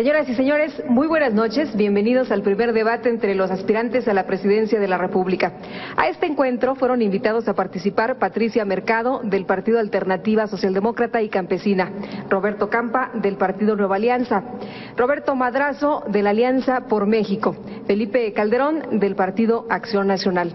Señoras y señores, muy buenas noches. Bienvenidos al primer debate entre los aspirantes a la presidencia de la República. A este encuentro fueron invitados a participar Patricia Mercado, del Partido Alternativa Socialdemócrata y Campesina, Roberto Campa, del Partido Nueva Alianza, Roberto Madrazo, de la Alianza por México, Felipe Calderón, del Partido Acción Nacional.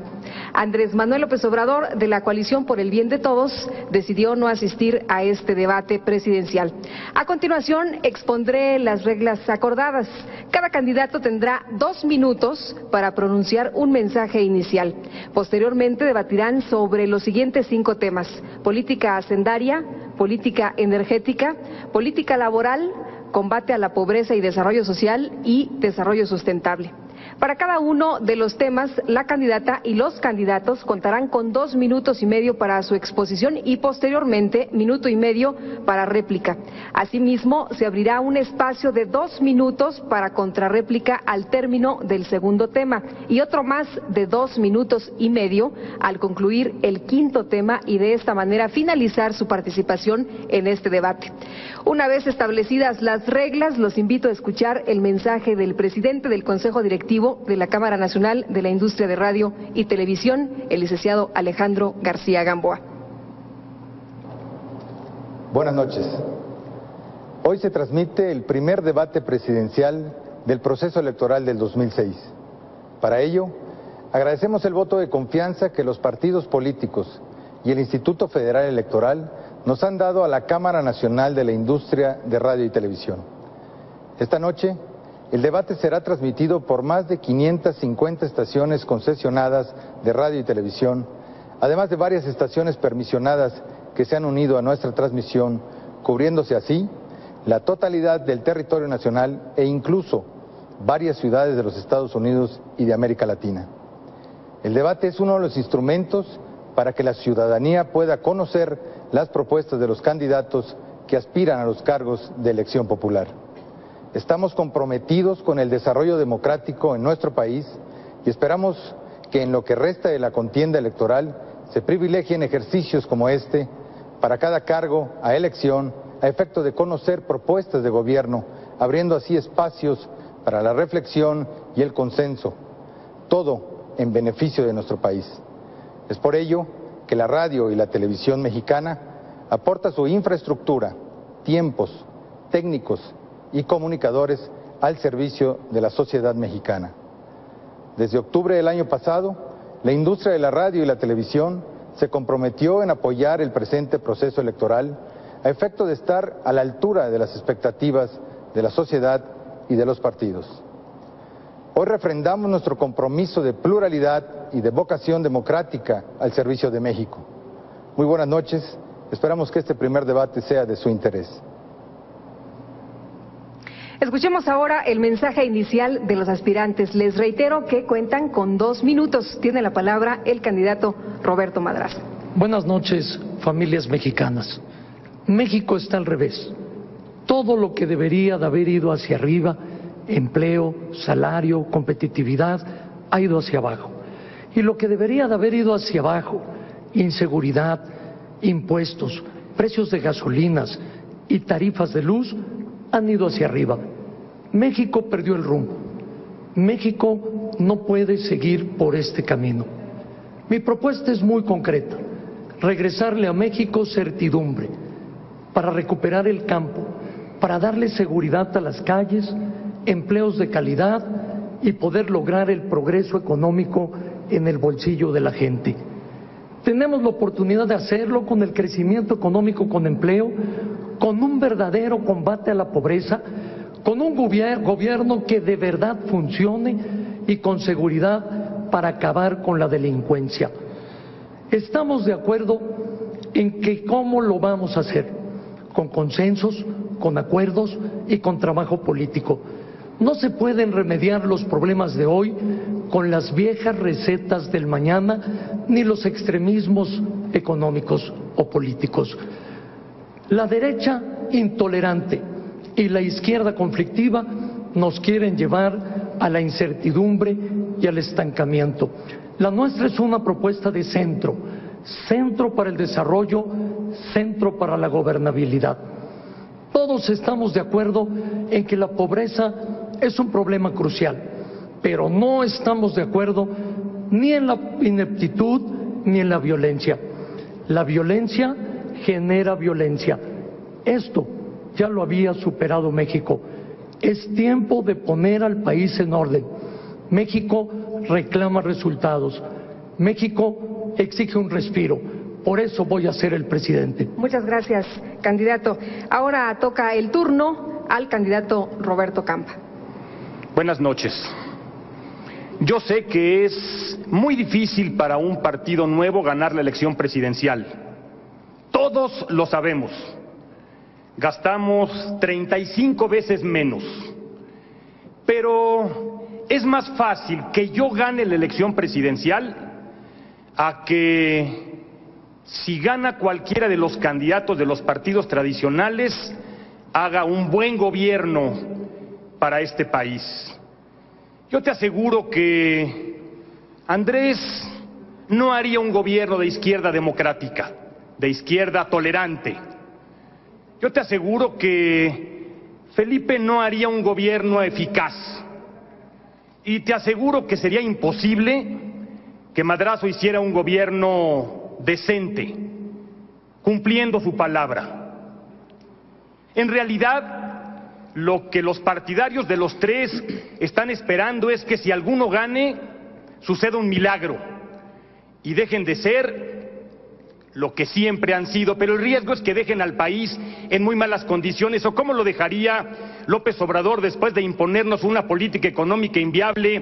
Andrés Manuel López Obrador, de la Coalición por el Bien de Todos, decidió no asistir a este debate presidencial. A continuación, expondré las reglas acordadas. Cada candidato tendrá 2 minutos para pronunciar un mensaje inicial. Posteriormente debatirán sobre los siguientes 5 temas: política hacendaria, política energética, política laboral, combate a la pobreza y desarrollo social y desarrollo sustentable. Para cada uno de los temas, la candidata y los candidatos contarán con 2 minutos y medio para su exposición y posteriormente 1 minuto y medio para réplica. Asimismo, se abrirá un espacio de 2 minutos para contrarréplica al término del segundo tema y otro más de 2 minutos y medio al concluir el quinto tema y de esta manera finalizar su participación en este debate. Una vez establecidas las reglas, los invito a escuchar el mensaje del presidente del Consejo Directivo de la Cámara Nacional de la Industria de Radio y Televisión, el licenciado Alejandro García Gamboa. Buenas noches. Hoy se transmite el primer debate presidencial del proceso electoral del 2006. Para ello, agradecemos el voto de confianza que los partidos políticos y el Instituto Federal Electoral nos han dado a la Cámara Nacional de la Industria de Radio y Televisión. Esta noche, el debate será transmitido por más de 550 estaciones concesionadas de radio y televisión, además de varias estaciones permisionadas que se han unido a nuestra transmisión, cubriéndose así la totalidad del territorio nacional e incluso varias ciudades de los Estados Unidos y de América Latina. El debate es uno de los instrumentos para que la ciudadanía pueda conocer las propuestas de los candidatos que aspiran a los cargos de elección popular. Estamos comprometidos con el desarrollo democrático en nuestro país y esperamos que en lo que resta de la contienda electoral se privilegien ejercicios como este para cada cargo a elección a efecto de conocer propuestas de gobierno, abriendo así espacios para la reflexión y el consenso, todo en beneficio de nuestro país. Es por ello que la radio y la televisión mexicana aporta su infraestructura, tiempos, técnicos y comunicadores al servicio de la sociedad mexicana. Desde octubre del año pasado, la industria de la radio y la televisión se comprometió en apoyar el presente proceso electoral a efecto de estar a la altura de las expectativas de la sociedad y de los partidos. Hoy refrendamos nuestro compromiso de pluralidad y de vocación democrática al servicio de México. Muy buenas noches, esperamos que este primer debate sea de su interés. Escuchemos ahora el mensaje inicial de los aspirantes. Les reitero que cuentan con 2 minutos. Tiene la palabra el candidato Roberto Madrazo. Buenas noches, familias mexicanas. México está al revés. Todo lo que debería de haber ido hacia arriba, empleo, salario, competitividad, ha ido hacia abajo. Y lo que debería de haber ido hacia abajo, inseguridad, impuestos, precios de gasolinas y tarifas de luz, han ido hacia arriba. México perdió el rumbo. México no puede seguir por este camino. Mi propuesta es muy concreta: regresarle a México certidumbre, para recuperar el campo, para darle seguridad a las calles, empleos de calidad y poder lograr el progreso económico en el bolsillo de la gente. Tenemos la oportunidad de hacerlo con el crecimiento económico, con empleo, con un verdadero combate a la pobreza, con un gobierno que de verdad funcione y con seguridad para acabar con la delincuencia. Estamos de acuerdo en que cómo lo vamos a hacer, con consensos, con acuerdos y con trabajo político. No se pueden remediar los problemas de hoy con las viejas recetas del mañana ni los extremismos económicos o políticos. La derecha intolerante y la izquierda conflictiva nos quieren llevar a la incertidumbre y al estancamiento. La nuestra es una propuesta de centro, centro para el desarrollo, centro para la gobernabilidad. Todos estamos de acuerdo en que la pobreza es un problema crucial, pero no estamos de acuerdo ni en la ineptitud ni en la violencia. La violencia genera violencia. Esto ya lo había superado México. Es tiempo de poner al país en orden. México reclama resultados. México exige un respiro. Por eso voy a ser el presidente. Muchas gracias, candidato. Ahora toca el turno al candidato Roberto Campa. Buenas noches. Yo sé que es muy difícil para un partido nuevo ganar la elección presidencial. Todos lo sabemos. Gastamos 35 veces menos. Pero es más fácil que yo gane la elección presidencial a que si gana cualquiera de los candidatos de los partidos tradicionales, haga un buen gobierno para este país. Yo te aseguro que Andrés no haría un gobierno de izquierda democrática, de izquierda tolerante. Yo te aseguro que Felipe no haría un gobierno eficaz. Y te aseguro que sería imposible que Madrazo hiciera un gobierno decente, cumpliendo su palabra. En realidad, lo que los partidarios de los tres están esperando es que si alguno gane, suceda un milagro y dejen de ser lo que siempre han sido, pero el riesgo es que dejen al país en muy malas condiciones. ¿O cómo lo dejaría López Obrador después de imponernos una política económica inviable,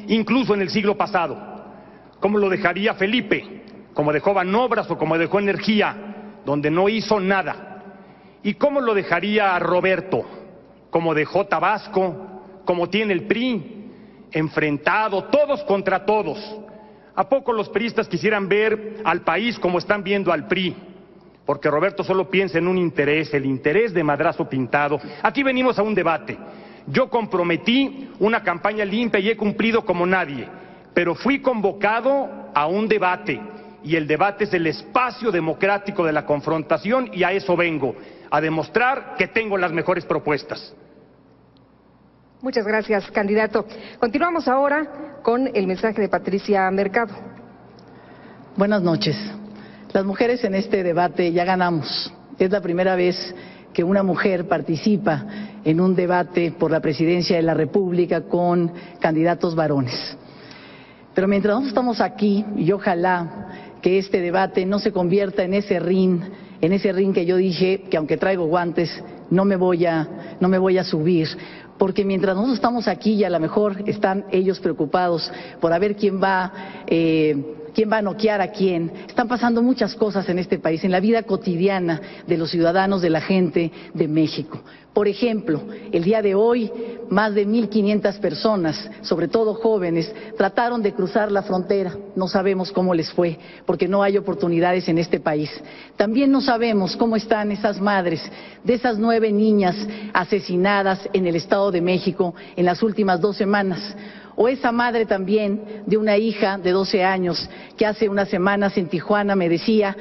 incluso en el siglo pasado? ¿Cómo lo dejaría Felipe? Como dejó Banobras o como dejó Energía, donde no hizo nada. ¿Y cómo lo dejaría Roberto? Como dejó Tabasco, como tiene el PRI, enfrentado, todos contra todos. ¿A poco los priistas quisieran ver al país como están viendo al PRI? Porque Roberto solo piensa en un interés, el interés de Madrazo pintado. Aquí venimos a un debate. Yo comprometí una campaña limpia y he cumplido como nadie, pero fui convocado a un debate. Y el debate es el espacio democrático de la confrontación, y a eso vengo, a demostrar que tengo las mejores propuestas. Muchas gracias, candidato. Continuamos ahora con el mensaje de Patricia Mercado. Buenas noches. Las mujeres en este debate ya ganamos. Es la primera vez que una mujer participa en un debate por la presidencia de la República con candidatos varones. Pero mientras nosotros estamos aquí, y ojalá que este debate no se convierta en ese ring que yo dije que aunque traigo guantes no me voy a subir, porque mientras nosotros estamos aquí y a lo mejor están ellos preocupados por a ver quién va a noquear a quién, están pasando muchas cosas en este país, en la vida cotidiana de los ciudadanos, de la gente de México. Por ejemplo, el día de hoy, más de 1,500 personas, sobre todo jóvenes, trataron de cruzar la frontera. No sabemos cómo les fue, porque no hay oportunidades en este país. También no sabemos cómo están esas madres de esas 9 niñas asesinadas en el Estado de México en las últimas 2 semanas. O esa madre también de una hija de 12 años que hace unas semanas en Tijuana me decía,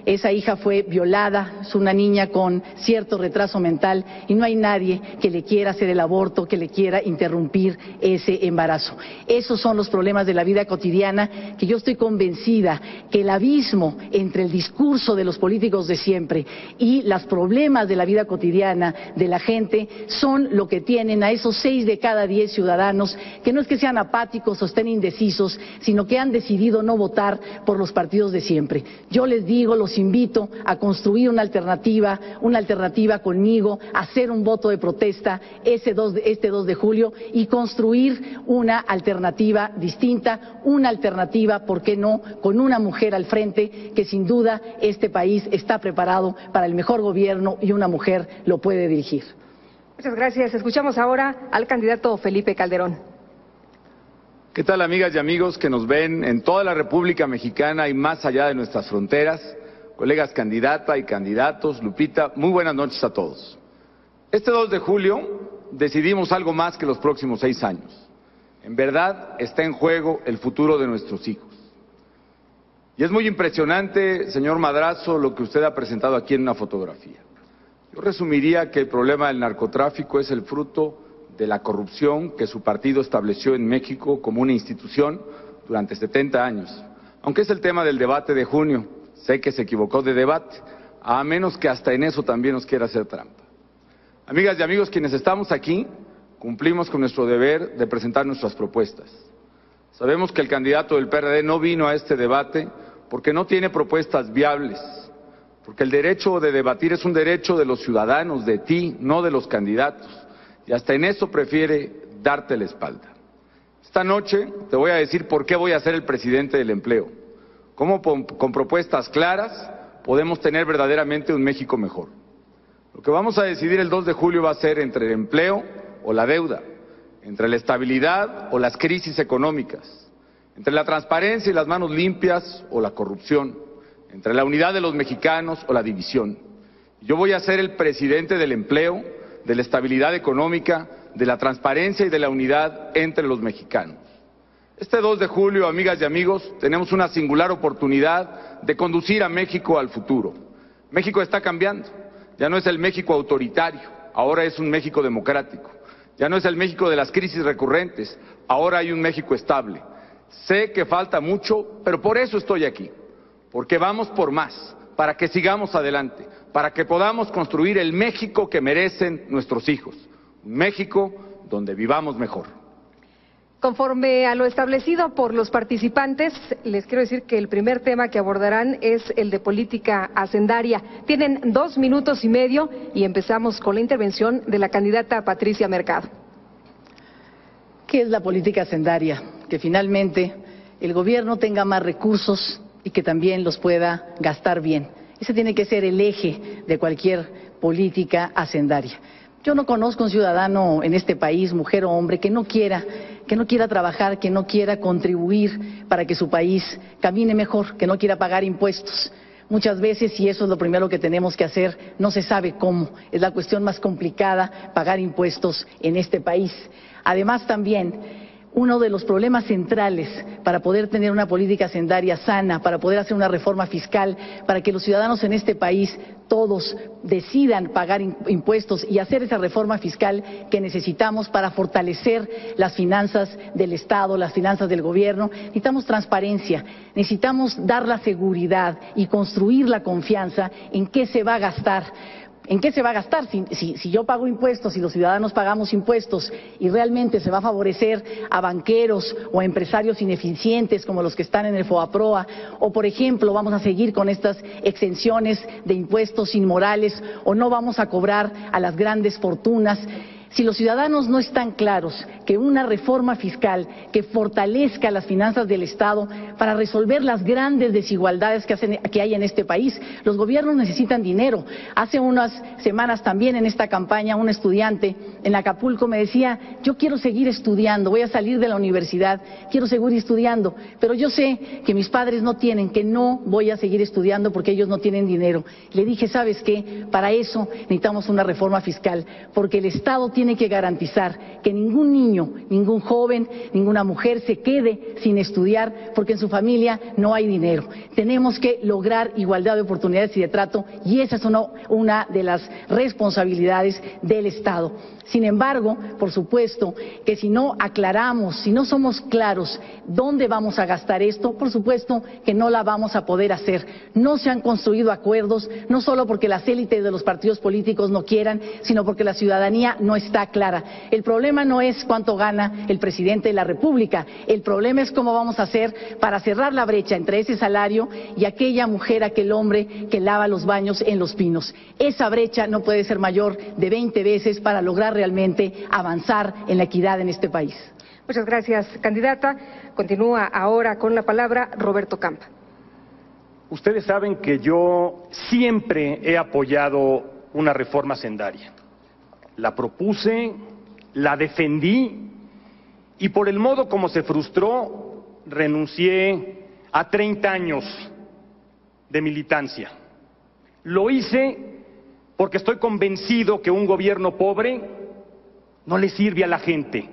esa hija fue violada, es una niña con cierto retraso mental y no hay nadie que le quiera hacer el aborto, que le quiera interrumpir ese embarazo. Esos son los problemas de la vida cotidiana que yo estoy convencida que el abismo entre el discurso de los políticos de siempre y los problemas de la vida cotidiana de la gente son lo que tienen a esos 6 de cada 10 ciudadanos que no es que sean apáticos o estén indecisos, sino que han decidido no votar por los partidos de siempre. Yo les digo, los invito a construir una alternativa conmigo, a hacer un voto de protesta este 2 de julio y construir una alternativa distinta, una alternativa, ¿por qué no?, con una mujer al frente, que sin duda este país está preparado para el mejor gobierno y una mujer lo puede dirigir. Muchas gracias. Escuchamos ahora al candidato Felipe Calderón. ¿Qué tal, amigas y amigos que nos ven en toda la República Mexicana y más allá de nuestras fronteras? Colegas candidata y candidatos, Lupita, muy buenas noches a todos. Este 2 de julio decidimos algo más que los próximos 6 años. En verdad está en juego el futuro de nuestros hijos. Y es muy impresionante, señor Madrazo, lo que usted ha presentado aquí en una fotografía. Yo resumiría que el problema del narcotráfico es el fruto de la corrupción que su partido estableció en México como una institución durante 70 años. Aunque es el tema del debate de junio, sé que se equivocó de debate, a menos que hasta en eso también nos quiera hacer trampa. Amigas y amigos, quienes estamos aquí, cumplimos con nuestro deber de presentar nuestras propuestas. Sabemos que el candidato del PRD no vino a este debate porque no tiene propuestas viables, porque el derecho de debatir es un derecho de los ciudadanos, de ti, no de los candidatos, y hasta en eso prefiere darte la espalda. Esta noche te voy a decir por qué voy a ser el presidente del empleo, cómo con propuestas claras podemos tener verdaderamente un México mejor. Lo que vamos a decidir el 2 de julio va a ser entre el empleo o la deuda, entre la estabilidad o las crisis económicas, entre la transparencia y las manos limpias o la corrupción, entre la unidad de los mexicanos o la división. Yo voy a ser el presidente del empleo, de la estabilidad económica, de la transparencia y de la unidad entre los mexicanos. Este 2 de julio, amigas y amigos, tenemos una singular oportunidad de conducir a México al futuro. México está cambiando, ya no es el México autoritario, ahora es un México democrático. Ya no es el México de las crisis recurrentes, ahora hay un México estable. Sé que falta mucho, pero por eso estoy aquí, porque vamos por más, para que sigamos adelante, para que podamos construir el México que merecen nuestros hijos, un México donde vivamos mejor. Conforme a lo establecido por los participantes, les quiero decir que el primer tema que abordarán es el de política hacendaria. Tienen 2 minutos y medio y empezamos con la intervención de la candidata Patricia Mercado. ¿Qué es la política hacendaria? Que finalmente el gobierno tenga más recursos y que también los pueda gastar bien. Ese tiene que ser el eje de cualquier política hacendaria. Yo no conozco un ciudadano en este país, mujer o hombre, que no quiera trabajar, que no quiera contribuir para que su país camine mejor, que no quiera pagar impuestos. Muchas veces, y eso es lo primero que tenemos que hacer, no se sabe cómo. Es la cuestión más complicada, pagar impuestos en este país. Además, también, uno de los problemas centrales para poder tener una política hacendaria sana, para poder hacer una reforma fiscal, para que los ciudadanos en este país todos decidan pagar impuestos y hacer esa reforma fiscal que necesitamos para fortalecer las finanzas del Estado, las finanzas del gobierno. Necesitamos transparencia, necesitamos dar la seguridad y construir la confianza en qué se va a gastar. ¿En qué se va a gastar? Si yo pago impuestos, si los ciudadanos pagamos impuestos y realmente se va a favorecer a banqueros o a empresarios ineficientes como los que están en el FOBAPROA, o por ejemplo vamos a seguir con estas exenciones de impuestos inmorales o no vamos a cobrar a las grandes fortunas. Si los ciudadanos no están claros que una reforma fiscal que fortalezca las finanzas del Estado para resolver las grandes desigualdades que hay en este país, los gobiernos necesitan dinero. Hace unas semanas también en esta campaña un estudiante en Acapulco me decía, yo quiero seguir estudiando, voy a salir de la universidad, quiero seguir estudiando, pero yo sé que mis padres no tienen, que no voy a seguir estudiando porque ellos no tienen dinero. Le dije, ¿sabes qué? Para eso necesitamos una reforma fiscal, porque el Estado tiene que garantizar que ningún niño, ningún joven, ninguna mujer se quede sin estudiar porque en su familia no hay dinero. Tenemos que lograr igualdad de oportunidades y de trato y esa es una de las responsabilidades del Estado. Sin embargo, por supuesto que si no aclaramos, si no somos claros dónde vamos a gastar esto, por supuesto que no la vamos a poder hacer. No se han construido acuerdos, no solo porque las élites de los partidos políticos no quieran, sino porque la ciudadanía no está clara. El problema no es cuánto gana el presidente de la República, el problema es cómo vamos a hacer para cerrar la brecha entre ese salario y aquella mujer, aquel hombre que lava los baños en Los Pinos. Esa brecha no puede ser mayor de 20 veces para lograr realmente avanzar en la equidad en este país. Muchas gracias, candidata. Continúa ahora con la palabra Roberto Campa. Ustedes saben que yo siempre he apoyado una reforma hacendaria. La propuse, la defendí y por el modo como se frustró, renuncié a 30 años de militancia. Lo hice porque estoy convencido que un gobierno pobre no le sirve a la gente,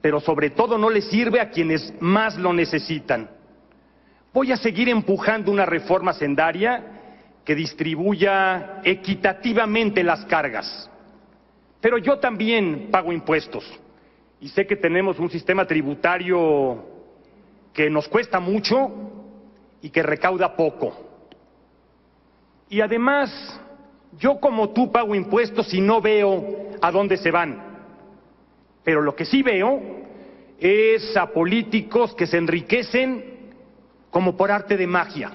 pero sobre todo no le sirve a quienes más lo necesitan. Voy a seguir empujando una reforma hacendaria que distribuya equitativamente las cargas. Pero yo también pago impuestos y sé que tenemos un sistema tributario que nos cuesta mucho y que recauda poco. Y además, yo como tú pago impuestos y no veo a dónde se van. Pero lo que sí veo es a políticos que se enriquecen como por arte de magia,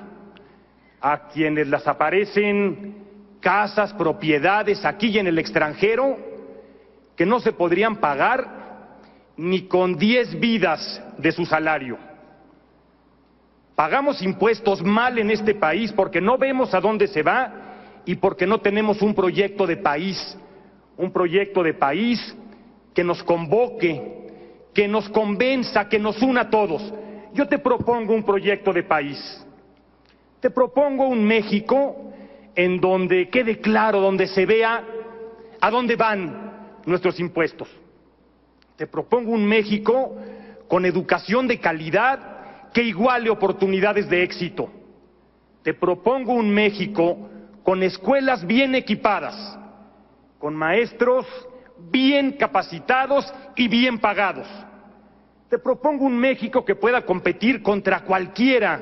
a quienes les aparecen casas, propiedades aquí y en el extranjero que no se podrían pagar ni con 10 vidas de su salario. Pagamos impuestos mal en este país porque no vemos a dónde se va y porque no tenemos un proyecto de país que nos convoque, que nos convenza, que nos una a todos. Yo te propongo un proyecto de país. Te propongo un México en donde quede claro, donde se vea a dónde van nuestros impuestos. Te propongo un México con educación de calidad que iguale oportunidades de éxito. Te propongo un México con escuelas bien equipadas, con maestros bien capacitados y bien pagados. Te propongo un México que pueda competir contra cualquiera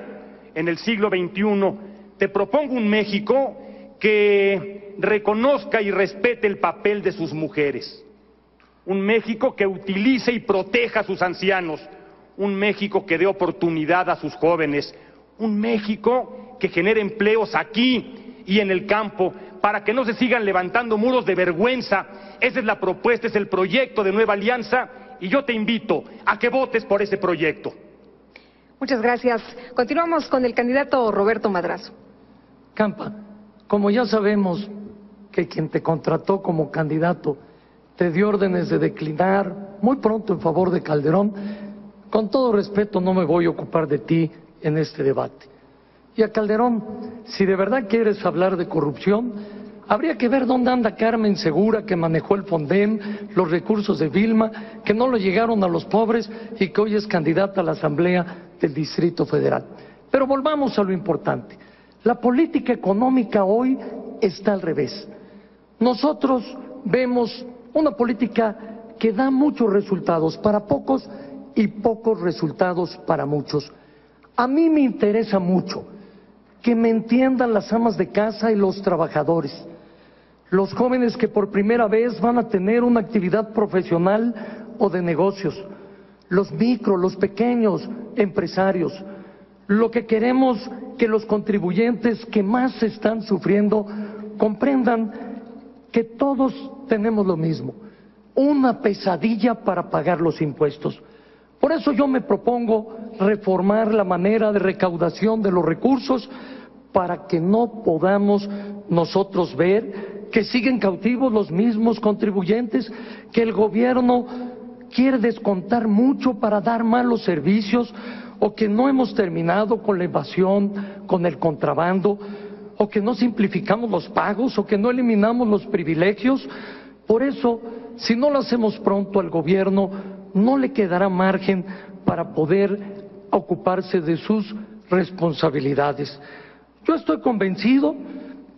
en el siglo XXI. Te propongo un México que reconozca y respete el papel de sus mujeres. Un México que utilice y proteja a sus ancianos. Un México que dé oportunidad a sus jóvenes. Un México que genere empleos aquí y en el campo para que no se sigan levantando muros de vergüenza. Esa es la propuesta, es el proyecto de Nueva Alianza y yo te invito a que votes por ese proyecto. Muchas gracias. Continuamos con el candidato Roberto Madrazo. Campa, como ya sabemos que quien te contrató como candidato te dio órdenes de declinar muy pronto en favor de Calderón, con todo respeto no me voy a ocupar de ti en este debate. Y a Calderón, si de verdad quieres hablar de corrupción, habría que ver dónde anda Carmen Segura, que manejó el Fondem, los recursos de Vilma, que no le llegaron a los pobres y que hoy es candidata a la Asamblea del Distrito Federal. Pero volvamos a lo importante. La política económica hoy está al revés. Nosotros vemos una política que da muchos resultados para pocos y pocos resultados para muchos. A mí me interesa mucho que me entiendan las amas de casa y los trabajadores, los jóvenes que por primera vez van a tener una actividad profesional o de negocios, los micro, los pequeños empresarios. Lo que queremos que los contribuyentes que más están sufriendo comprendan que todos tenemos lo mismo, una pesadilla para pagar los impuestos. Por eso yo me propongo reformar la manera de recaudación de los recursos para que no podamos nosotros ver que siguen cautivos los mismos contribuyentes, que el gobierno quiere descontar mucho para dar malos servicios, o que no hemos terminado con la evasión, con el contrabando, o que no simplificamos los pagos, o que no eliminamos los privilegios. Por eso, si no lo hacemos pronto, al gobierno no le quedará margen para poder ocuparse de sus responsabilidades. Yo estoy convencido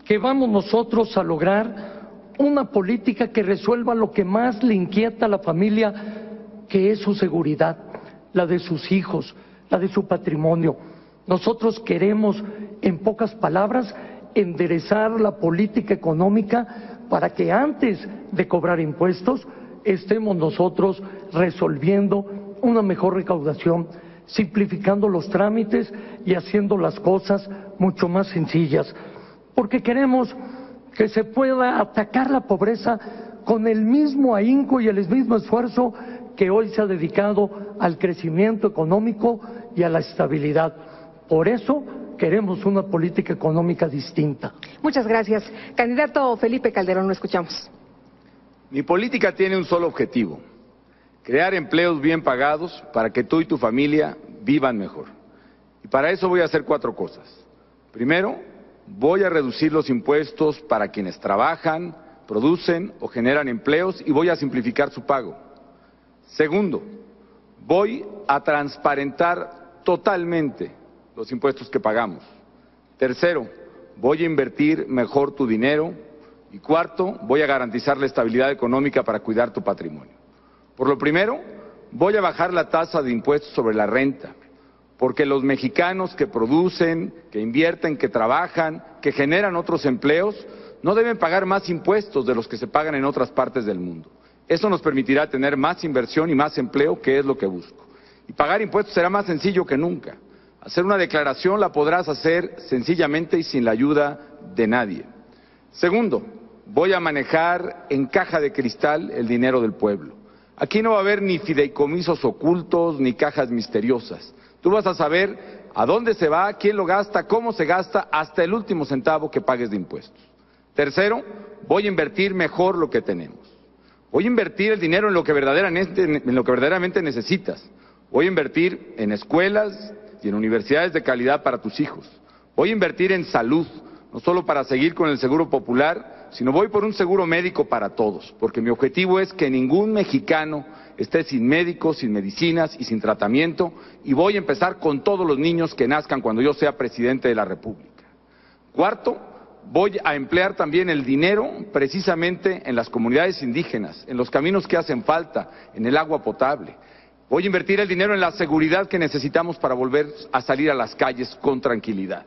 que vamos nosotros a lograr una política que resuelva lo que más le inquieta a la familia, que es su seguridad, la de sus hijos, la de su patrimonio. Nosotros queremos, en pocas palabras, enderezar la política económica para que antes de cobrar impuestos estemos nosotros resolviendo una mejor recaudación, simplificando los trámites y haciendo las cosas mucho más sencillas, porque queremos que se pueda atacar la pobreza con el mismo ahínco y el mismo esfuerzo que hoy se ha dedicado al crecimiento económico y a la estabilidad. Por eso queremos una política económica distinta. Muchas gracias. Candidato Felipe Calderón, lo escuchamos. Mi política tiene un solo objetivo: crear empleos bien pagados para que tú y tu familia vivan mejor. Y para eso voy a hacer 4 cosas. Primero, voy a reducir los impuestos para quienes trabajan, producen o generan empleos y voy a simplificar su pago. Segundo, voy a transparentar totalmente los impuestos que pagamos. Tercero, voy a invertir mejor tu dinero. Y cuarto, voy a garantizar la estabilidad económica para cuidar tu patrimonio. Por lo primero, voy a bajar la tasa de impuestos sobre la renta, porque los mexicanos que producen, que invierten, que trabajan, que generan otros empleos, no deben pagar más impuestos de los que se pagan en otras partes del mundo. Eso nos permitirá tener más inversión y más empleo, que es lo que busco. Y pagar impuestos será más sencillo que nunca. Hacer una declaración la podrás hacer sencillamente y sin la ayuda de nadie. Segundo, voy a manejar en caja de cristal el dinero del pueblo. Aquí no va a haber ni fideicomisos ocultos ni cajas misteriosas. Tú vas a saber a dónde se va, quién lo gasta, cómo se gasta, hasta el último centavo que pagues de impuestos. Tercero, voy a invertir mejor lo que tenemos. Voy a invertir el dinero en lo que verdaderamente necesitas. Voy a invertir en escuelas y en universidades de calidad para tus hijos. Voy a invertir en salud, no solo para seguir con el seguro popular, sino voy por un seguro médico para todos, porque mi objetivo es que ningún mexicano esté sin médicos, sin medicinas y sin tratamiento, y voy a empezar con todos los niños que nazcan cuando yo sea presidente de la República. Cuarto, voy a emplear también el dinero precisamente en las comunidades indígenas, en los caminos que hacen falta, en el agua potable. Voy a invertir el dinero en la seguridad que necesitamos para volver a salir a las calles con tranquilidad.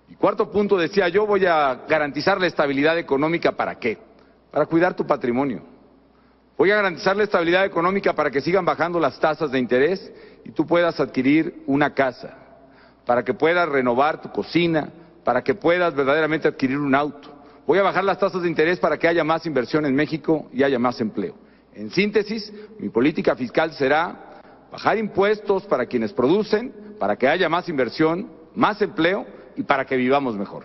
Y cuarto punto, decía yo, voy a garantizar la estabilidad económica. ¿Para qué? Para cuidar tu patrimonio. Voy a garantizar la estabilidad económica para que sigan bajando las tasas de interés y tú puedas adquirir una casa, para que puedas renovar tu cocina, para que puedas verdaderamente adquirir un auto. Voy a bajar las tasas de interés para que haya más inversión en México y haya más empleo. En síntesis, mi política fiscal será bajar impuestos para quienes producen, para que haya más inversión, más empleo y para que vivamos mejor.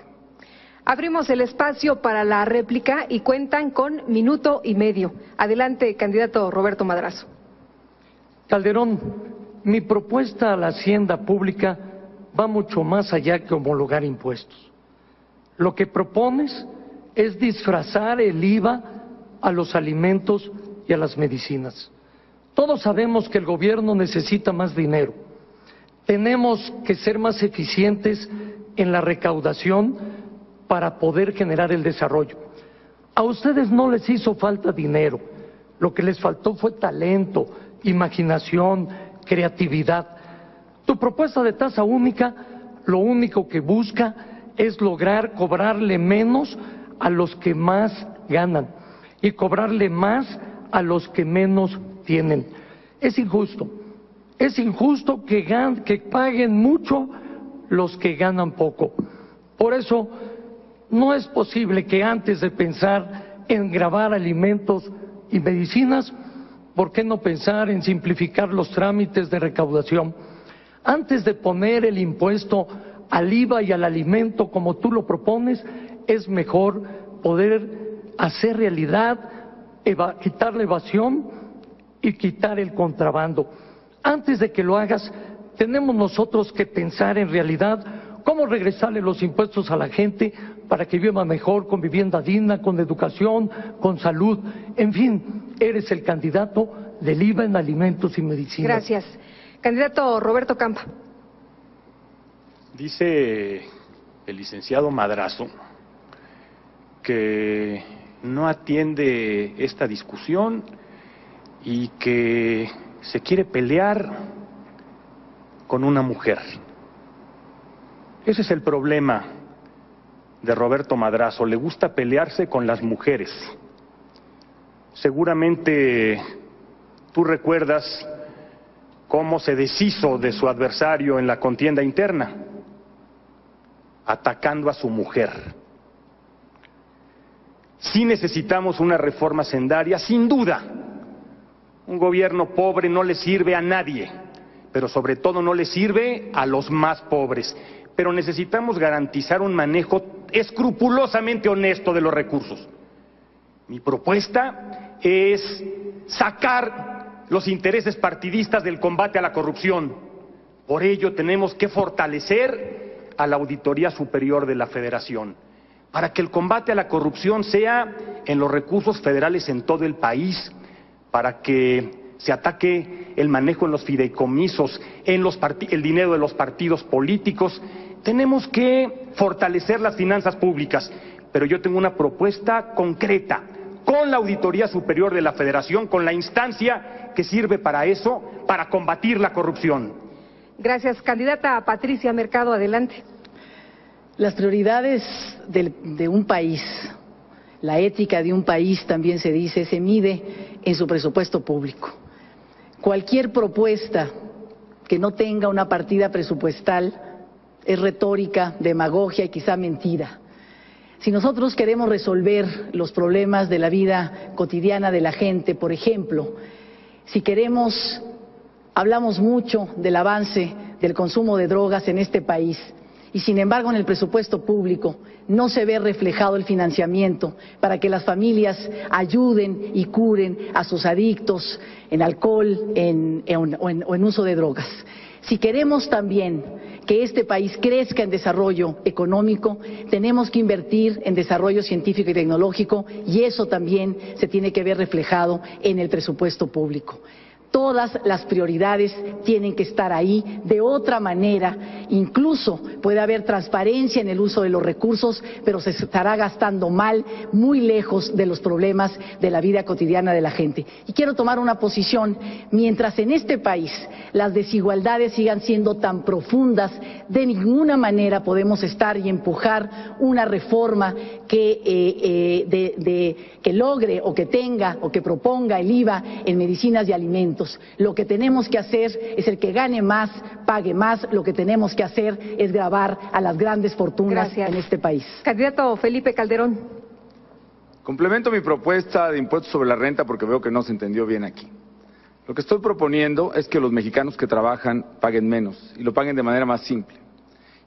Abrimos el espacio para la réplica y cuentan con minuto y medio. Adelante, candidato Roberto Madrazo. Calderón, mi propuesta a la hacienda pública va mucho más allá que homologar impuestos. Lo que propones es disfrazar el IVA a los alimentos y a las medicinas. Todos sabemos que el gobierno necesita más dinero. Tenemos que ser más eficientes en la recaudación para poder generar el desarrollo. A ustedes no les hizo falta dinero, lo que les faltó fue talento, imaginación, creatividad. Tu propuesta de tasa única lo único que busca es lograr cobrarle menos a los que más ganan y cobrarle más a los que menos tienen. Es injusto que paguen mucho los que ganan poco. Por eso no es posible que antes de pensar en gravar alimentos y medicinas, ¿por qué no pensar en simplificar los trámites de recaudación? Antes de poner el impuesto al IVA y al alimento como tú lo propones, es mejor poder hacer realidad, quitar la evasión y quitar el contrabando. Antes de que lo hagas, tenemos nosotros que pensar en realidad cómo regresarle los impuestos a la gente para que viva mejor, con vivienda digna, con educación, con salud. En fin, eres el candidato del IVA en alimentos y medicinas. Gracias. Candidato Roberto Campa. Dice el licenciado Madrazo que no atiende esta discusión y que se quiere pelear con una mujer. Ese es el problema de Roberto Madrazo, le gusta pelearse con las mujeres. Seguramente tú recuerdas cómo se deshizo de su adversario en la contienda interna, atacando a su mujer. Sí necesitamos una reforma sendaria, sin duda. Un gobierno pobre no le sirve a nadie, pero sobre todo no le sirve a los más pobres. Pero necesitamos garantizar un manejo escrupulosamente honesto de los recursos. Mi propuesta es sacar los intereses partidistas del combate a la corrupción. Por ello tenemos que fortalecer a la Auditoría Superior de la Federación, para que el combate a la corrupción sea en los recursos federales en todo el país, para que se ataque el manejo en los fideicomisos, el dinero de los partidos políticos. Tenemos que fortalecer las finanzas públicas, pero yo tengo una propuesta concreta con la Auditoría Superior de la Federación, con la instancia que sirve para eso, para combatir la corrupción. Gracias. Candidata Patricia Mercado, adelante. Las prioridades de un país, la ética de un país también se dice, se mide en su presupuesto público. Cualquier propuesta que no tenga una partida presupuestal es retórica, demagogia y quizá mentira. Si nosotros queremos resolver los problemas de la vida cotidiana de la gente, por ejemplo, si queremos, hablamos mucho del avance del consumo de drogas en este país, y sin embargo en el presupuesto público no se ve reflejado el financiamiento para que las familias ayuden y curen a sus adictos en alcohol o en uso de drogas. Si queremos también que este país crezca en desarrollo económico, tenemos que invertir en desarrollo científico y tecnológico, y eso también se tiene que ver reflejado en el presupuesto público. Todas las prioridades tienen que estar ahí. De otra manera, incluso puede haber transparencia en el uso de los recursos, pero se estará gastando mal, muy lejos de los problemas de la vida cotidiana de la gente. Y quiero tomar una posición: mientras en este país las desigualdades sigan siendo tan profundas, de ninguna manera podemos estar y empujar una reforma que logre o que tenga o que proponga el IVA en medicinas y alimentos. Lo que tenemos que hacer es el que gane más, pague más. Lo que tenemos que hacer es gravar a las grandes fortunas en este país. Candidato Felipe Calderón. Complemento mi propuesta de impuestos sobre la renta porque veo que no se entendió bien aquí. Lo que estoy proponiendo es que los mexicanos que trabajan paguen menos y lo paguen de manera más simple.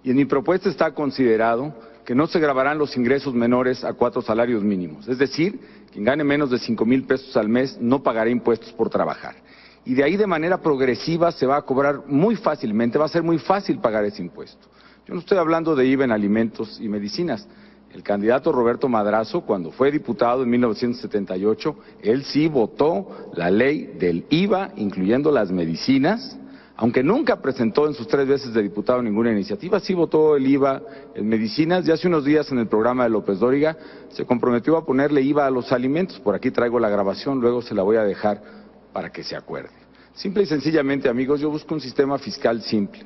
Y en mi propuesta está considerado que no se gravarán los ingresos menores a 4 salarios mínimos. Es decir, quien gane menos de 5,000 pesos al mes no pagará impuestos por trabajar. Y de ahí de manera progresiva se va a cobrar muy fácilmente, va a ser muy fácil pagar ese impuesto. Yo no estoy hablando de IVA en alimentos y medicinas. El candidato Roberto Madrazo, cuando fue diputado en 1978, él sí votó la ley del IVA, incluyendo las medicinas, aunque nunca presentó en sus 3 veces de diputado ninguna iniciativa, sí votó el IVA en medicinas. Y hace unos días en el programa de López Dóriga se comprometió a ponerle IVA a los alimentos. Por aquí traigo la grabación, luego se la voy a dejar para que se acuerde. Simple y sencillamente, amigos, yo busco un sistema fiscal simple,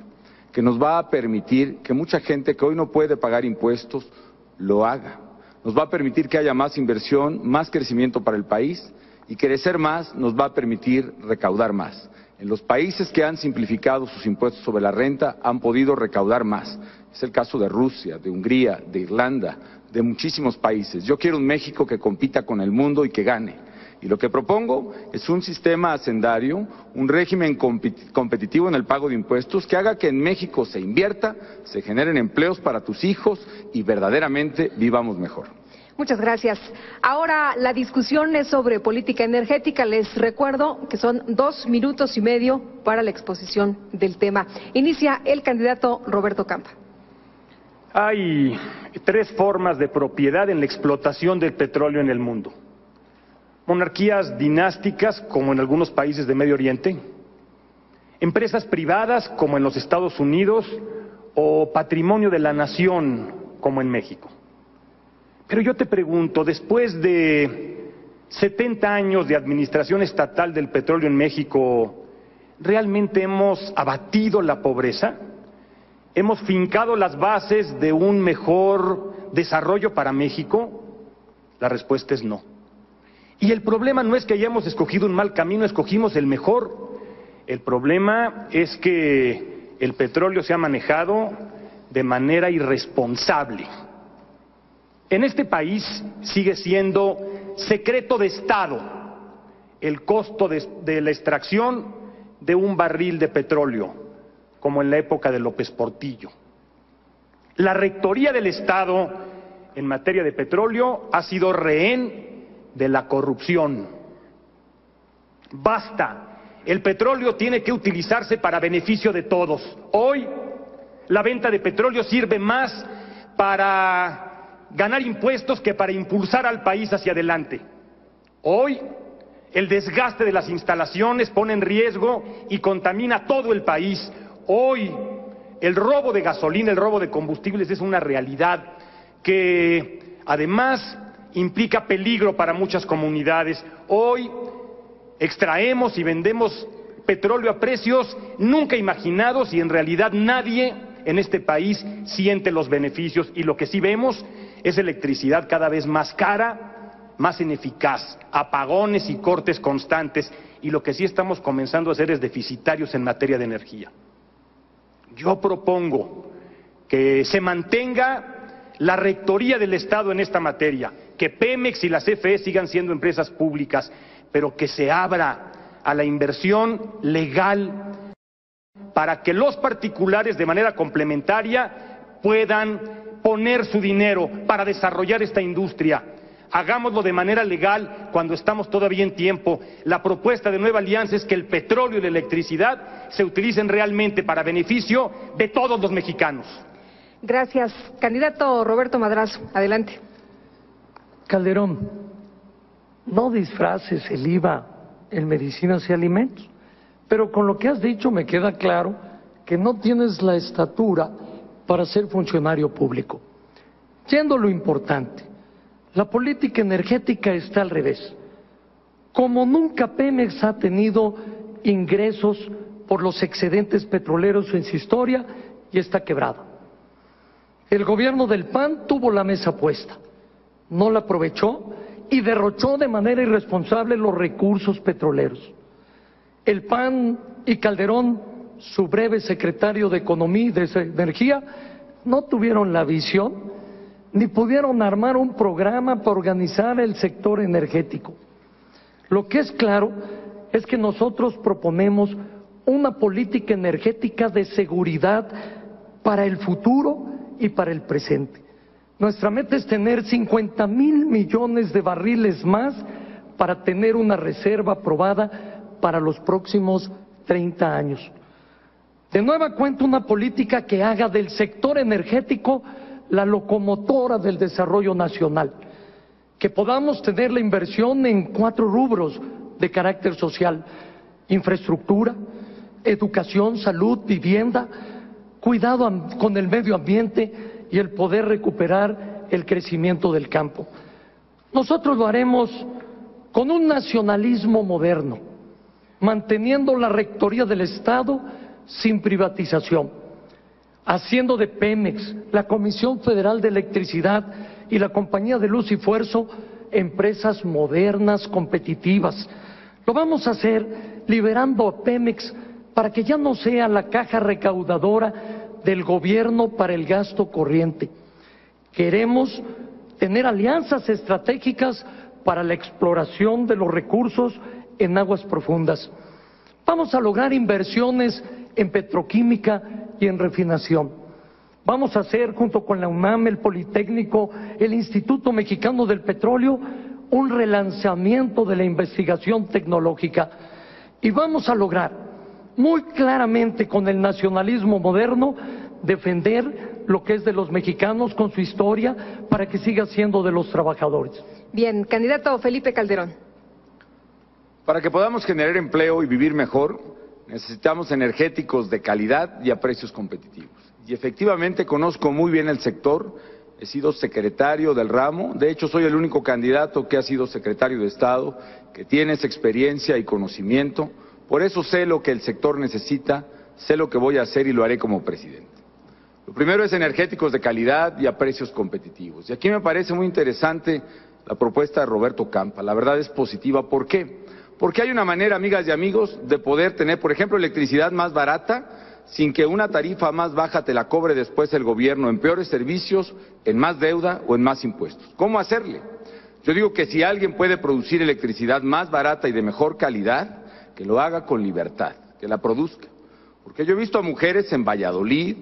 que nos va a permitir que mucha gente que hoy no puede pagar impuestos, lo haga. Nos va a permitir que haya más inversión, más crecimiento para el país, y crecer más nos va a permitir recaudar más. En los países que han simplificado sus impuestos sobre la renta han podido recaudar más. Es el caso de Rusia, de Hungría, de Irlanda, de muchísimos países. Yo quiero un México que compita con el mundo y que gane. Y lo que propongo es un sistema hacendario, un régimen competitivo en el pago de impuestos que haga que en México se invierta, se generen empleos para tus hijos y verdaderamente vivamos mejor. Muchas gracias. Ahora la discusión es sobre política energética. Les recuerdo que son 2 minutos y medio para la exposición del tema. Inicia el candidato Roberto Campa. Hay 3 formas de propiedad en la explotación del petróleo en el mundo. Monarquías dinásticas, como en algunos países de Medio Oriente, empresas privadas, como en los Estados Unidos, o patrimonio de la nación, como en México. Pero yo te pregunto, después de 70 años de administración estatal del petróleo en México, ¿realmente hemos abatido la pobreza? ¿Hemos fincado las bases de un mejor desarrollo para México? La respuesta es no. Y el problema no es que hayamos escogido un mal camino, escogimos el mejor. El problema es que el petróleo se ha manejado de manera irresponsable. En este país sigue siendo secreto de Estado el costo de la extracción de un barril de petróleo, como en la época de López Portillo. La rectoría del Estado en materia de petróleo ha sido rehén de la corrupción. Basta. El petróleo tiene que utilizarse para beneficio de todos. Hoy, la venta de petróleo sirve más para ganar impuestos que para impulsar al país hacia adelante. Hoy, el desgaste de las instalaciones pone en riesgo y contamina todo el país. Hoy el robo de gasolina, el robo de combustibles es una realidad que además implica peligro para muchas comunidades. Hoy extraemos y vendemos petróleo a precios nunca imaginados y en realidad nadie en este país siente los beneficios, y lo que sí vemos es electricidad cada vez más cara, más ineficaz, apagones y cortes constantes, y lo que sí estamos comenzando a hacer es deficitarios en materia de energía. Yo propongo que se mantenga la rectoría del Estado en esta materia, que Pemex y la CFE sigan siendo empresas públicas, pero que se abra a la inversión legal para que los particulares de manera complementaria puedan poner su dinero para desarrollar esta industria. Hagámoslo de manera legal cuando estamos todavía en tiempo. La propuesta de Nueva Alianza es que el petróleo y la electricidad se utilicen realmente para beneficio de todos los mexicanos. Gracias. Candidato Roberto Madrazo, adelante. Calderón, no disfraces el IVA en medicinas y alimentos, pero con lo que has dicho me queda claro que no tienes la estatura para ser funcionario público. Yendo a lo importante, la política energética está al revés. Como nunca Pemex ha tenido ingresos por los excedentes petroleros en su historia y está quebrada. El gobierno del PAN tuvo la mesa puesta, no la aprovechó y derrochó de manera irresponsable los recursos petroleros. El PAN y Calderón, su breve secretario de Economía y de Energía, no tuvieron la visión ni pudieron armar un programa para organizar el sector energético. Lo que es claro es que nosotros proponemos una política energética de seguridad para el futuro y para el presente. Nuestra meta es tener 50,000 millones de barriles más para tener una reserva aprobada para los próximos 30 años. De nueva cuenta, una política que haga del sector energético la locomotora del desarrollo nacional, que podamos tener la inversión en 4 rubros de carácter social: infraestructura, educación, salud, vivienda, cuidado con el medio ambiente y el poder recuperar el crecimiento del campo. Nosotros lo haremos con un nacionalismo moderno, manteniendo la rectoría del Estado sin privatización, haciendo de Pemex, la Comisión Federal de Electricidad y la Compañía de Luz y Fuerza empresas modernas, competitivas. Lo vamos a hacer liberando a Pemex para que ya no sea la caja recaudadora del gobierno para el gasto corriente. Queremos tener alianzas estratégicas para la exploración de los recursos en aguas profundas. Vamos a lograr inversiones en petroquímica y en refinación. Vamos a hacer, junto con la UNAM, el Politécnico, el Instituto Mexicano del Petróleo, un relanzamiento de la investigación tecnológica. Y vamos a lograr, muy claramente con el nacionalismo moderno, defender lo que es de los mexicanos con su historia para que siga siendo de los trabajadores. Bien, candidato Felipe Calderón. Para que podamos generar empleo y vivir mejor, necesitamos energéticos de calidad y a precios competitivos. Y efectivamente conozco muy bien el sector, he sido secretario del ramo, de hecho soy el único candidato que ha sido secretario de Estado, que tiene esa experiencia y conocimiento, por eso sé lo que el sector necesita, sé lo que voy a hacer y lo haré como presidente. Lo primero es energéticos de calidad y a precios competitivos. Y aquí me parece muy interesante la propuesta de Roberto Campa, la verdad es positiva. ¿Por qué? Porque hay una manera, amigas y amigos, de poder tener, por ejemplo, electricidad más barata sin que una tarifa más baja te la cobre después el gobierno en peores servicios, en más deuda o en más impuestos. ¿Cómo hacerle? Yo digo que si alguien puede producir electricidad más barata y de mejor calidad, que lo haga con libertad, que la produzca. Porque yo he visto a mujeres en Valladolid,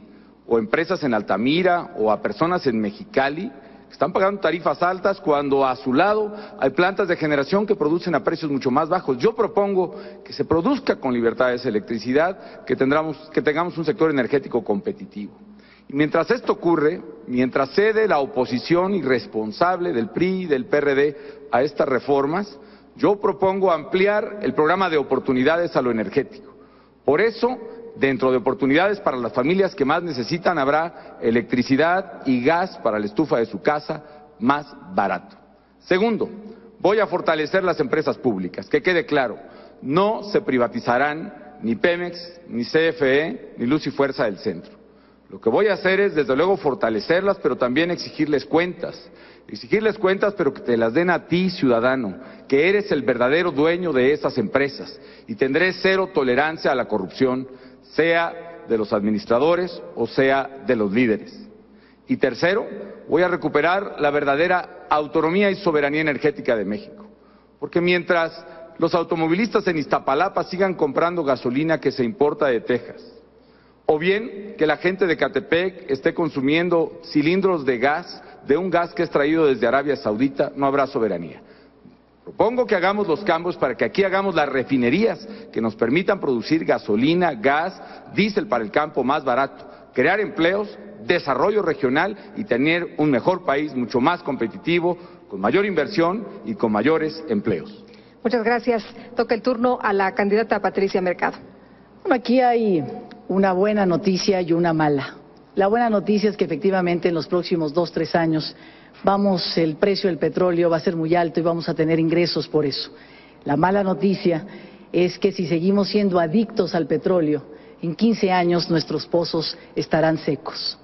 o empresas en Altamira, o a personas en Mexicali, que están pagando tarifas altas cuando a su lado hay plantas de generación que producen a precios mucho más bajos. Yo propongo que se produzca con libertad esa electricidad, que tengamos un sector energético competitivo. Y mientras esto ocurre, mientras cede la oposición irresponsable del PRI y del PRD a estas reformas, Yo propongo ampliar el programa de oportunidades a lo energético. Por eso, dentro de oportunidades para las familias que más necesitan, habrá electricidad y gas para la estufa de su casa más barato. Segundo, voy a fortalecer las empresas públicas. Que quede claro, no se privatizarán ni Pemex, ni CFE, ni Luz y Fuerza del Centro. Lo que voy a hacer es, desde luego, fortalecerlas, pero también exigirles cuentas. Exigirles cuentas, pero que te las den a ti, ciudadano, que eres el verdadero dueño de esas empresas. Y tendré cero tolerancia a la corrupción, sea de los administradores o sea de los líderes. Y tercero, voy a recuperar la verdadera autonomía y soberanía energética de México. Porque mientras los automovilistas en Iztapalapa sigan comprando gasolina que se importa de Texas, o bien que la gente de Catepec esté consumiendo cilindros de gas, de un gas que es traído desde Arabia Saudita, no habrá soberanía. Propongo que hagamos los cambios para que aquí hagamos las refinerías que nos permitan producir gasolina, gas, diésel para el campo más barato, crear empleos, desarrollo regional y tener un mejor país mucho más competitivo, con mayor inversión y con mayores empleos. Muchas gracias. Toca el turno a la candidata Patricia Mercado. Bueno, aquí hay una buena noticia y una mala. La buena noticia es que efectivamente en los próximos 2-3 años el precio del petróleo va a ser muy alto y vamos a tener ingresos por eso. La mala noticia es que si seguimos siendo adictos al petróleo, en 15 años nuestros pozos estarán secos.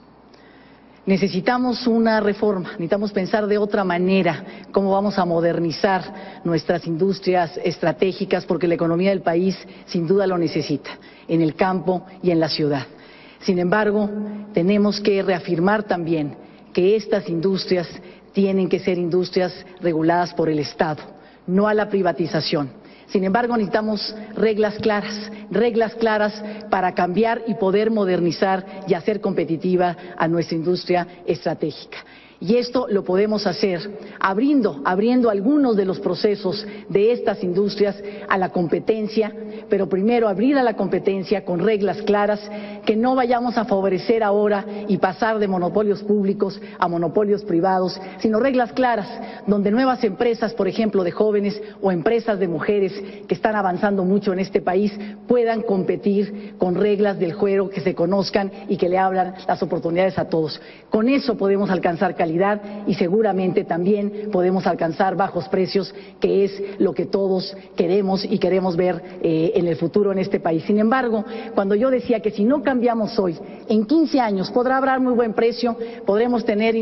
Necesitamos una reforma, necesitamos pensar de otra manera cómo vamos a modernizar nuestras industrias estratégicas, porque la economía del país sin duda lo necesita, en el campo y en la ciudad. Sin embargo, tenemos que reafirmar también que estas industrias tienen que ser industrias reguladas por el Estado, no a la privatización. Sin embargo, necesitamos reglas claras para cambiar y poder modernizar y hacer competitiva a nuestra industria estratégica. Y esto lo podemos hacer abriendo algunos de los procesos de estas industrias a la competencia, pero primero abrir a la competencia con reglas claras, que no vayamos a favorecer ahora y pasar de monopolios públicos a monopolios privados, sino reglas claras donde nuevas empresas, por ejemplo, de jóvenes o empresas de mujeres que están avanzando mucho en este país, puedan competir con reglas del juego que se conozcan y que le abran las oportunidades a todos. Con eso podemos alcanzar calidad y seguramente también podemos alcanzar bajos precios, que es lo que todos queremos y queremos ver en el futuro en este país. Sin embargo, cuando yo decía que si no cambiamos hoy, en 15 años podrá haber muy buen precio, podremos tener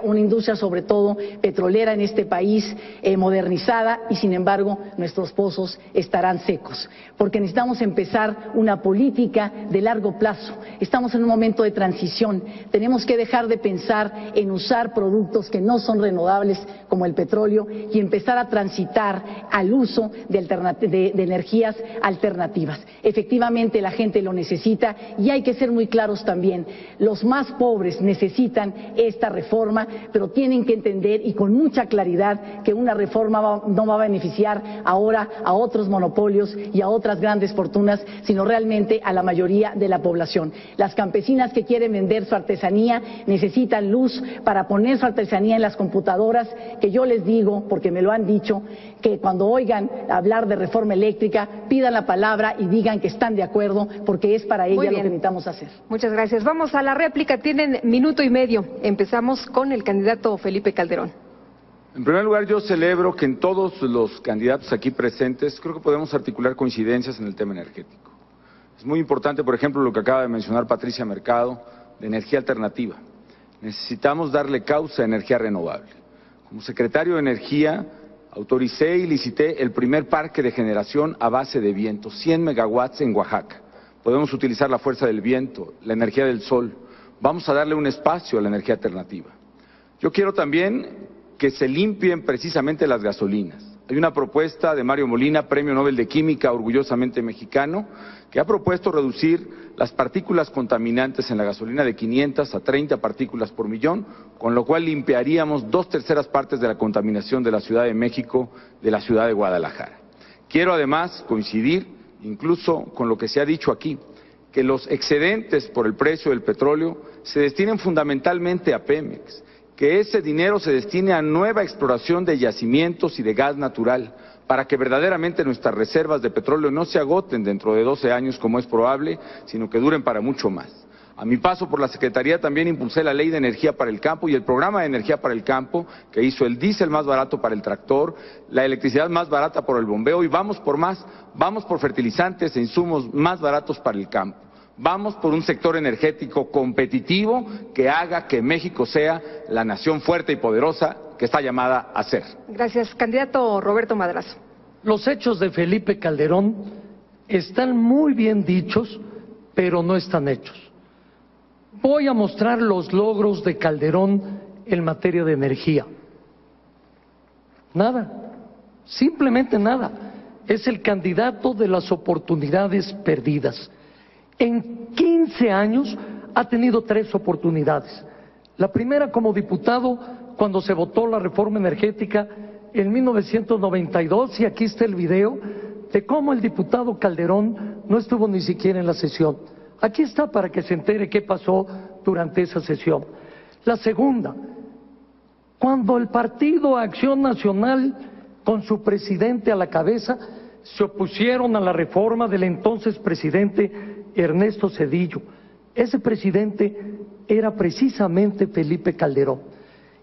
una industria sobre todo petrolera en este país, modernizada, y sin embargo nuestros pozos estarán secos, porque necesitamos empezar una política de largo plazo. Estamos en un momento de transición, tenemos que dejar de pensar en usar productos que no son renovables como el petróleo y empezar a transitar al uso de energías alternativas. Efectivamente la gente lo necesita y hay que ser muy claros también. Los más pobres necesitan esta reforma, pero tienen que entender y con mucha claridad que una reforma no va a beneficiar ahora a otros monopolios y a otras grandes fortunas, sino realmente a la mayoría de la población. Las campesinas que quieren vender su artesanía necesitan luz para poner su artesanía en las computadoras, que yo les digo, porque me lo han dicho, que cuando oigan hablar de reforma eléctrica, pidan la palabra y digan que están de acuerdo, porque es para ella lo que necesitamos hacer. Muchas gracias. Vamos a la réplica, tienen minuto y medio. Empezamos con el candidato Felipe Calderón. En primer lugar, yo celebro que en todos los candidatos aquí presentes, creo que podemos articular coincidencias en el tema energético. Es muy importante, por ejemplo, lo que acaba de mencionar Patricia Mercado, de energía alternativa. Necesitamos darle causa a energía renovable. Como secretario de Energía, autoricé y licité el primer parque de generación a base de viento, 100 megawatts en Oaxaca. Podemos utilizar la fuerza del viento, la energía del sol. Vamos a darle un espacio a la energía alternativa. Yo quiero también que se limpien precisamente las gasolinas. Hay una propuesta de Mario Molina, Premio Nobel de Química, orgullosamente mexicano, que ha propuesto reducir las partículas contaminantes en la gasolina de 500 a 30 partículas por millón, con lo cual limpiaríamos 2/3 partes de la contaminación de la Ciudad de México, de la ciudad de Guadalajara. Quiero además coincidir incluso con lo que se ha dicho aquí, que los excedentes por el precio del petróleo se destinen fundamentalmente a Pemex, que ese dinero se destine a nueva exploración de yacimientos y de gas natural, para que verdaderamente nuestras reservas de petróleo no se agoten dentro de 12 años como es probable, sino que duren para mucho más. A mi paso por la Secretaría también impulsé la Ley de Energía para el Campo y el Programa de Energía para el Campo, que hizo el diésel más barato para el tractor, la electricidad más barata por el bombeo, y vamos por más, vamos por fertilizantes e insumos más baratos para el campo. Vamos por un sector energético competitivo que haga que México sea la nación fuerte y poderosa que está llamada a ser. Gracias. Candidato Roberto Madrazo. Los hechos de Felipe Calderón están muy bien dichos, pero no están hechos. Voy a mostrar los logros de Calderón en materia de energía. Nada, simplemente nada. Es el candidato de las oportunidades perdidas. En 15 años ha tenido 3 oportunidades. La primera como diputado cuando se votó la reforma energética en 1992, y aquí está el video de cómo el diputado Calderón no estuvo ni siquiera en la sesión. Aquí está para que se entere qué pasó durante esa sesión. La segunda, cuando el Partido Acción Nacional, con su presidente a la cabeza, se opusieron a la reforma del entonces presidente Ernesto Zedillo. Ese presidente era precisamente Felipe Calderón.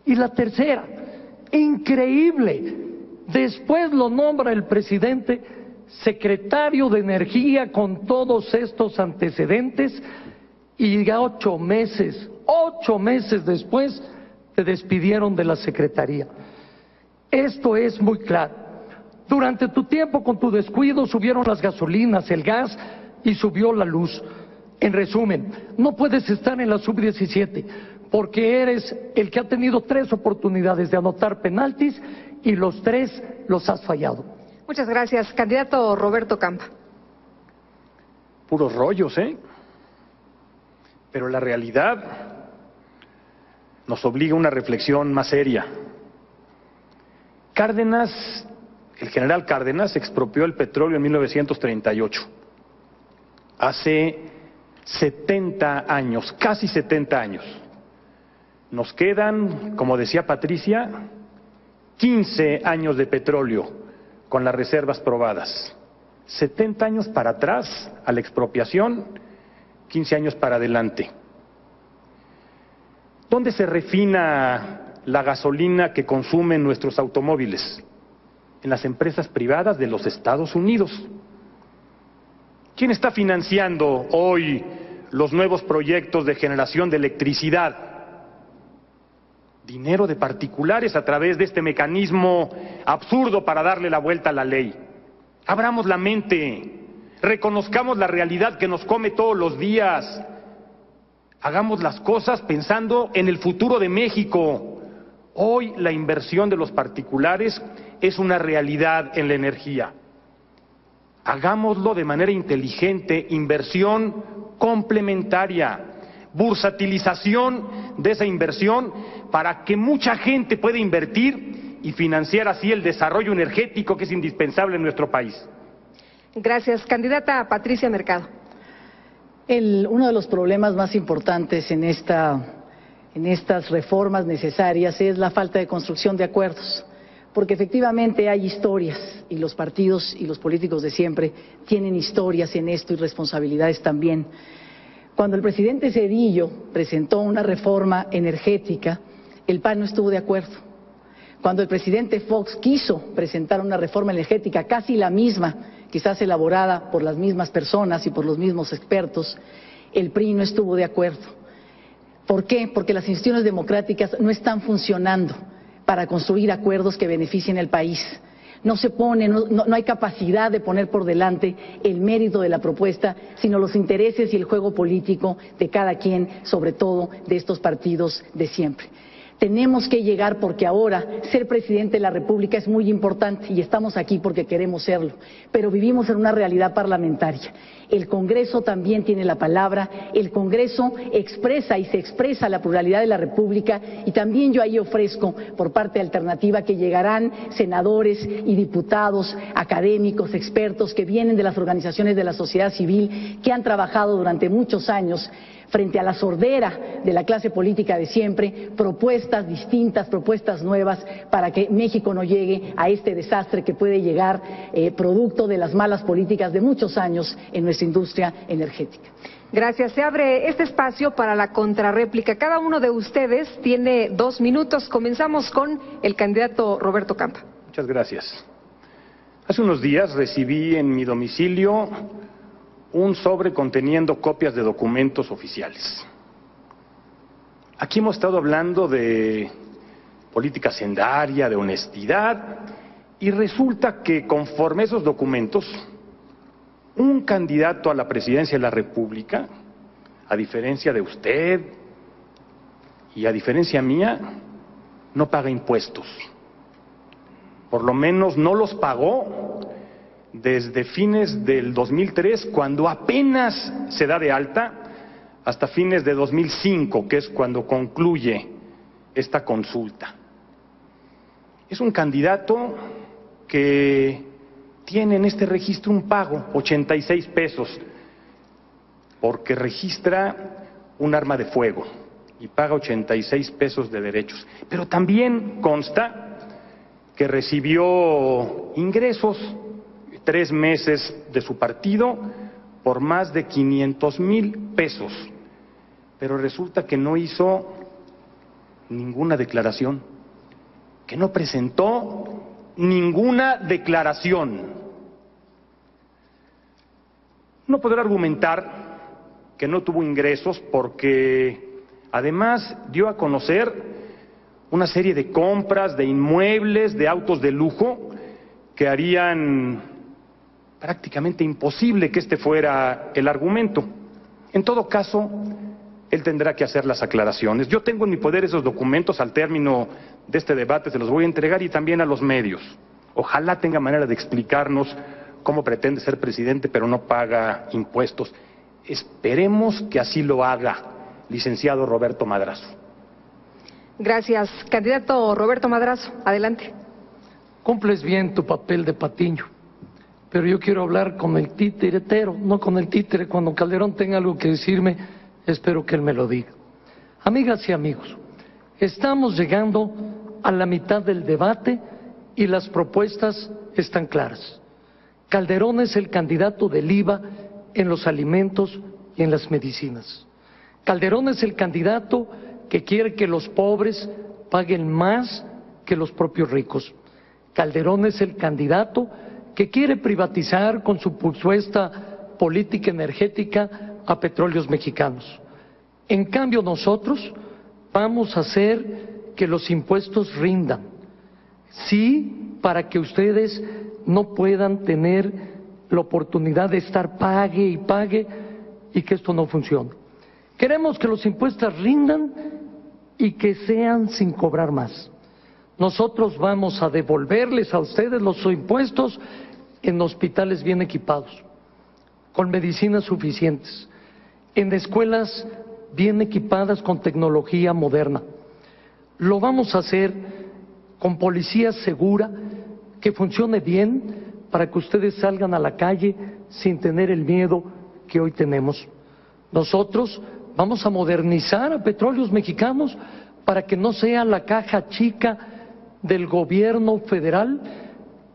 Y la tercera, increíble, después lo nombra el presidente secretario de Energía con todos estos antecedentes, y ya 8 meses después te despidieron de la secretaría. Esto es muy claro. Durante tu tiempo, con tu descuido, subieron las gasolinas, el gas y subió la luz. En resumen, no puedes estar en la sub-17 porque eres el que ha tenido 3 oportunidades de anotar penaltis y los 3 los has fallado. Muchas gracias. Candidato Roberto Campa. Puros rollos, ¿eh? Pero la realidad nos obliga a una reflexión más seria. El general Cárdenas expropió el petróleo en 1938. Hace 70 años, casi 70 años. Nos quedan, como decía Patricia, 15 años de petróleo con las reservas probadas. 70 años para atrás a la expropiación, 15 años para adelante. ¿Dónde se refina la gasolina que consumen nuestros automóviles? En las empresas privadas de los Estados Unidos. ¿Quién está financiando hoy los nuevos proyectos de generación de electricidad? Dinero de particulares a través de este mecanismo absurdo para darle la vuelta a la ley. Abramos la mente, reconozcamos la realidad que nos come todos los días. Hagamos las cosas pensando en el futuro de México. Hoy la inversión de los particulares es una realidad en la energía. Hagámoslo de manera inteligente, inversión complementaria, bursatilización de esa inversión para que mucha gente pueda invertir y financiar así el desarrollo energético que es indispensable en nuestro país. Gracias. Candidata Patricia Mercado. Uno de los problemas más importantes en estas reformas necesarias es la falta de construcción de acuerdos, porque efectivamente hay historias y los partidos y los políticos de siempre tienen historias en esto y responsabilidades también. Cuando el presidente Zedillo presentó una reforma energética, el PAN no estuvo de acuerdo. Cuando el presidente Fox quiso presentar una reforma energética casi la misma, quizás elaborada por las mismas personas y por los mismos expertos, el PRI no estuvo de acuerdo. ¿Por qué? Porque las instituciones democráticas no están funcionando para construir acuerdos que beneficien al país. No hay capacidad de poner por delante el mérito de la propuesta, sino los intereses y el juego político de cada quien, sobre todo de estos partidos de siempre. Tenemos que llegar, porque ahora ser presidente de la República es muy importante y estamos aquí porque queremos serlo, pero vivimos en una realidad parlamentaria. El Congreso también tiene la palabra, el Congreso expresa y se expresa la pluralidad de la República, y también yo ahí ofrezco por parte de Alternativa que llegarán senadores y diputados, académicos, expertos que vienen de las organizaciones de la sociedad civil, que han trabajado durante muchos años frente a la sordera de la clase política de siempre, propuestas distintas, propuestas nuevas para que México no llegue a este desastre que puede llegar producto de las malas políticas de muchos años en nuestra industria energética. Gracias. Se abre este espacio para la contrarréplica. Cada uno de ustedes tiene 2 minutos. Comenzamos con el candidato Roberto Campa. Muchas gracias. Hace unos días recibí en mi domicilio un sobre conteniendo copias de documentos oficiales. Aquí hemos estado hablando de política hacendaria, de honestidad, y resulta que conforme a esos documentos, un candidato a la presidencia de la República, a diferencia de usted y a diferencia mía, no paga impuestos. Por lo menos no los pagó desde fines del 2003, cuando apenas se da de alta, hasta fines de 2005, que es cuando concluye esta consulta. Es un candidato que tiene en este registro un pago, 86 pesos, porque registra un arma de fuego y paga 86 pesos de derechos. Pero también consta que recibió ingresos 3 meses de su partido por más de 500,000 pesos. Pero resulta que no hizo ninguna declaración, que no presentó ninguna declaración. No podrá argumentar que no tuvo ingresos porque además dio a conocer una serie de compras de inmuebles, de autos de lujo, que harían prácticamente imposible que este fuera el argumento. En todo caso, él tendrá que hacer las aclaraciones. Yo tengo en mi poder esos documentos. Al término de este debate se los voy a entregar, y también a los medios. Ojalá tenga manera de explicarnos cómo pretende ser presidente pero no paga impuestos. Esperemos que así lo haga, licenciado Roberto Madrazo. Gracias. Candidato Roberto Madrazo, adelante. Cumples bien tu papel de patiño, pero yo quiero hablar con el titiritero, no con el títere. Cuando Calderón tenga algo que decirme, espero que él me lo diga. Amigas y amigos, estamos llegando a la mitad del debate y las propuestas están claras. Calderón es el candidato del IVA en los alimentos y en las medicinas. Calderón es el candidato que quiere que los pobres paguen más que los propios ricos. Calderón es el candidato que quiere privatizar con su supuesta política energética a Petróleos Mexicanos. En cambio, nosotros vamos a hacer que los impuestos rindan. Sí, para que ustedes no puedan tener la oportunidad de estar pague y pague y que esto no funcione. Queremos que los impuestos rindan y que sean sin cobrar más. Nosotros vamos a devolverles a ustedes los impuestos en hospitales bien equipados, con medicinas suficientes, en escuelas bien equipadas con tecnología moderna. Lo vamos a hacer con policía segura, que funcione bien, para que ustedes salgan a la calle sin tener el miedo que hoy tenemos. Nosotros vamos a modernizar a Petróleos Mexicanos para que no sea la caja chica del gobierno federal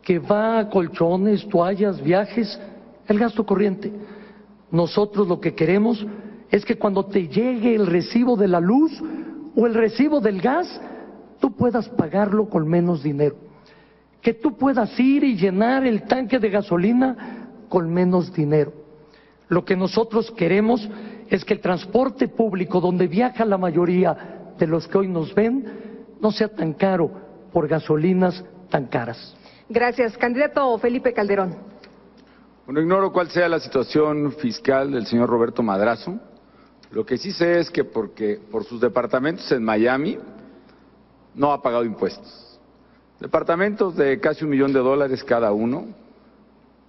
que va a colchones, toallas, viajes, el gasto corriente. Nosotros lo que queremos es que cuando te llegue el recibo de la luz o el recibo del gas, tú puedas pagarlo con menos dinero. Que tú puedas ir y llenar el tanque de gasolina con menos dinero. Lo que nosotros queremos es que el transporte público, donde viaja la mayoría de los que hoy nos ven, no sea tan caro por gasolinas tan caras. Gracias. Candidato Felipe Calderón. Bueno, ignoro cuál sea la situación fiscal del señor Roberto Madrazo. Lo que sí sé es que por sus departamentos en Miami no ha pagado impuestos. Departamentos de casi $1 millón cada uno,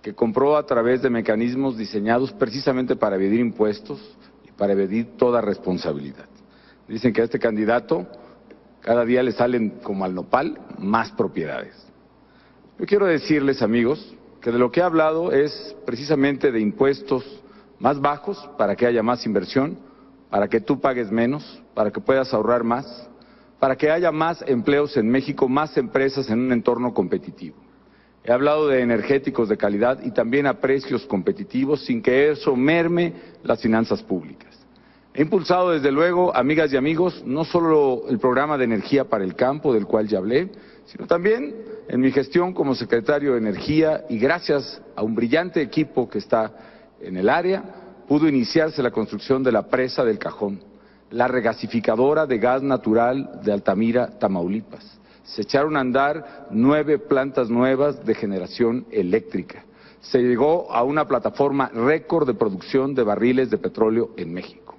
que compró a través de mecanismos diseñados precisamente para evadir impuestos y para evadir toda responsabilidad. Dicen que a este candidato cada día le salen como al nopal más propiedades. Yo quiero decirles, amigos, que de lo que he hablado es precisamente de impuestos más bajos para que haya más inversión, para que tú pagues menos, para que puedas ahorrar más, para que haya más empleos en México, más empresas en un entorno competitivo. He hablado de energéticos de calidad y también a precios competitivos sin que eso merme las finanzas públicas. He impulsado desde luego, amigas y amigos, no solo el programa de energía para el campo, del cual ya hablé, sino también en mi gestión como secretario de Energía y gracias a un brillante equipo que está en el área, pudo iniciarse la construcción de la presa del Cajón, la regasificadora de gas natural de Altamira, Tamaulipas. Se echaron a andar 9 plantas nuevas de generación eléctrica. Se llegó a una plataforma récord de producción de barriles de petróleo en México.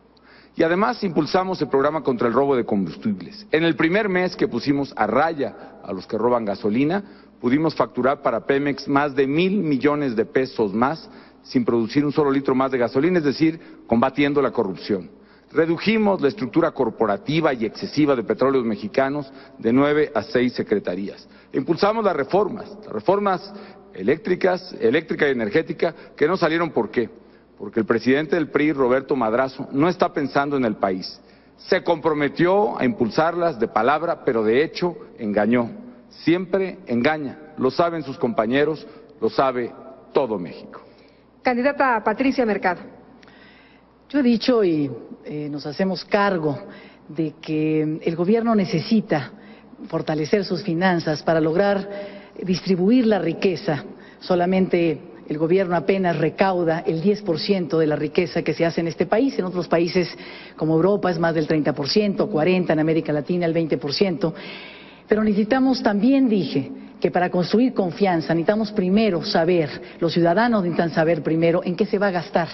Y además impulsamos el programa contra el robo de combustibles. En el primer mes que pusimos a raya a los que roban gasolina, pudimos facturar para Pemex más de 1,000 millones de pesos más sin producir un solo litro más de gasolina, es decir, combatiendo la corrupción. Redujimos la estructura corporativa y excesiva de Petróleos Mexicanos de 9 a 6 secretarías. Impulsamos las reformas eléctrica y energética, que no salieron. ¿Por qué? Porque el presidente del PRI, Roberto Madrazo, no está pensando en el país. Se comprometió a impulsarlas de palabra, pero de hecho engañó. Siempre engaña. Lo saben sus compañeros, lo sabe todo México. Candidata Patricia Mercado. Yo he dicho y nos hacemos cargo de que el gobierno necesita fortalecer sus finanzas para lograr distribuir la riqueza. Solamente el gobierno apenas recauda el 10% de la riqueza que se hace en este país. En otros países como Europa es más del 30%, 40%, en América Latina el 20%. Pero necesitamos también, dije, que para construir confianza necesitamos primero saber, los ciudadanos necesitan saber primero en qué se va a gastar,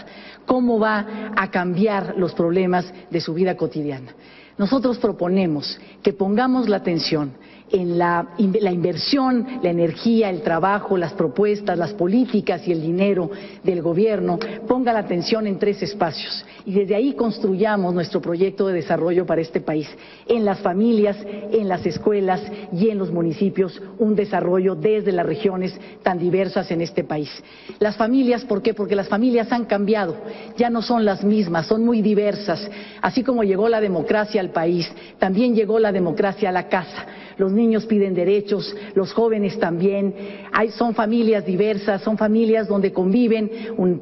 cómo va a cambiar los problemas de su vida cotidiana. Nosotros proponemos que pongamos la atención en la inversión, la energía, el trabajo, las propuestas, las políticas y el dinero del gobierno, ponga la atención en 3 espacios y desde ahí construyamos nuestro proyecto de desarrollo para este país, en las familias, en las escuelas y en los municipios, un desarrollo desde las regiones tan diversas en este país. Las familias, ¿por qué? Porque las familias han cambiado, ya no son las mismas, son muy diversas. Así como llegó la democracia al país, también llegó la democracia a la casa. Los niños piden derechos, los jóvenes también. Son familias diversas, son familias donde conviven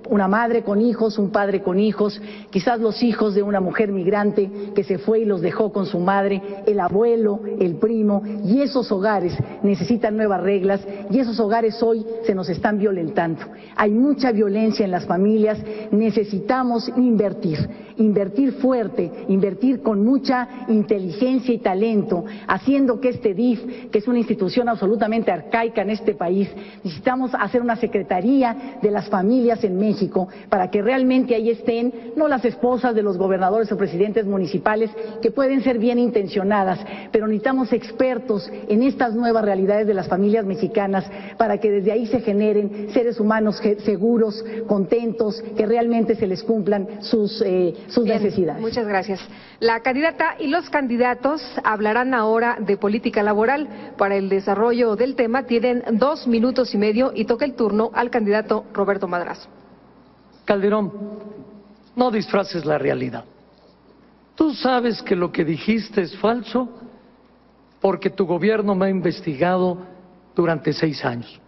una madre con hijos, un padre con hijos, quizás los hijos de una mujer migrante que se fue y los dejó con su madre, el abuelo, el primo, y esos hogares necesitan nuevas reglas y esos hogares hoy se nos están violentando. Hay mucha violencia en las familias, necesitamos invertir fuerte, invertir con mucha inteligencia y talento, haciendo que este DIF, que es una institución absolutamente arcaica en este país, necesitamos hacer una secretaría de las familias en México para que realmente ahí estén no las esposas de los gobernadores o presidentes municipales, que pueden ser bien intencionadas, pero necesitamos expertos en estas nuevas realidades de las familias mexicanas para que desde ahí se generen seres humanos seguros, contentos, que realmente se les cumplan sus necesidades. Muchas gracias. La candidata y los candidatos hablarán ahora de política laboral. Para el desarrollo del tema tienen 2 minutos y medio y toca el turno al candidato Roberto Madrazo. Calderón, no disfraces la realidad. Tú sabes que lo que dijiste es falso porque tu gobierno me ha investigado durante 6 años.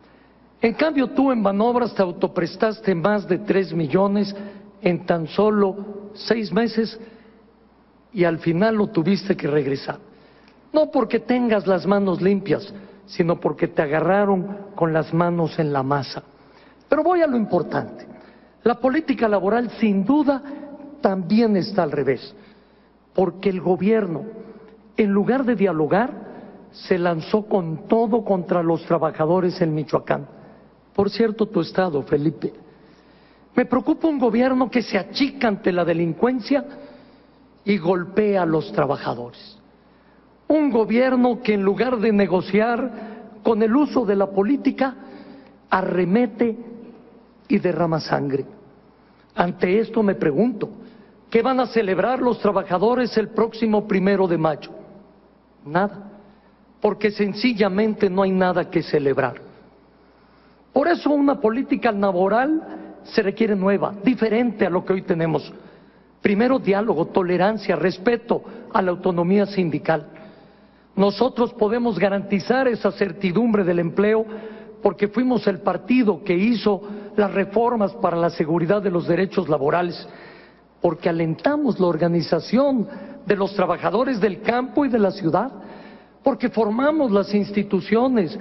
En cambio, tú en Banobras te autoprestaste más de 3 millones en tan solo 6 meses y al final lo tuviste que regresar. No porque tengas las manos limpias, sino porque te agarraron con las manos en la masa. Pero voy a lo importante. La política laboral sin duda también está al revés, porque el gobierno, en lugar de dialogar, se lanzó con todo contra los trabajadores en Michoacán. Por cierto, tu estado, Felipe. Me preocupa un gobierno que se achica ante la delincuencia y golpea a los trabajadores. Un gobierno que en lugar de negociar con el uso de la política, arremete y derrama sangre. Ante esto me pregunto, ¿qué van a celebrar los trabajadores el próximo 1 de mayo? Nada, porque sencillamente no hay nada que celebrar. Por eso una política laboral se requiere nueva, diferente a lo que hoy tenemos. Primero, diálogo, tolerancia, respeto a la autonomía sindical. Nosotros podemos garantizar esa certidumbre del empleo porque fuimos el partido que hizo las reformas para la seguridad de los derechos laborales, porque alentamos la organización de los trabajadores del campo y de la ciudad, porque formamos las instituciones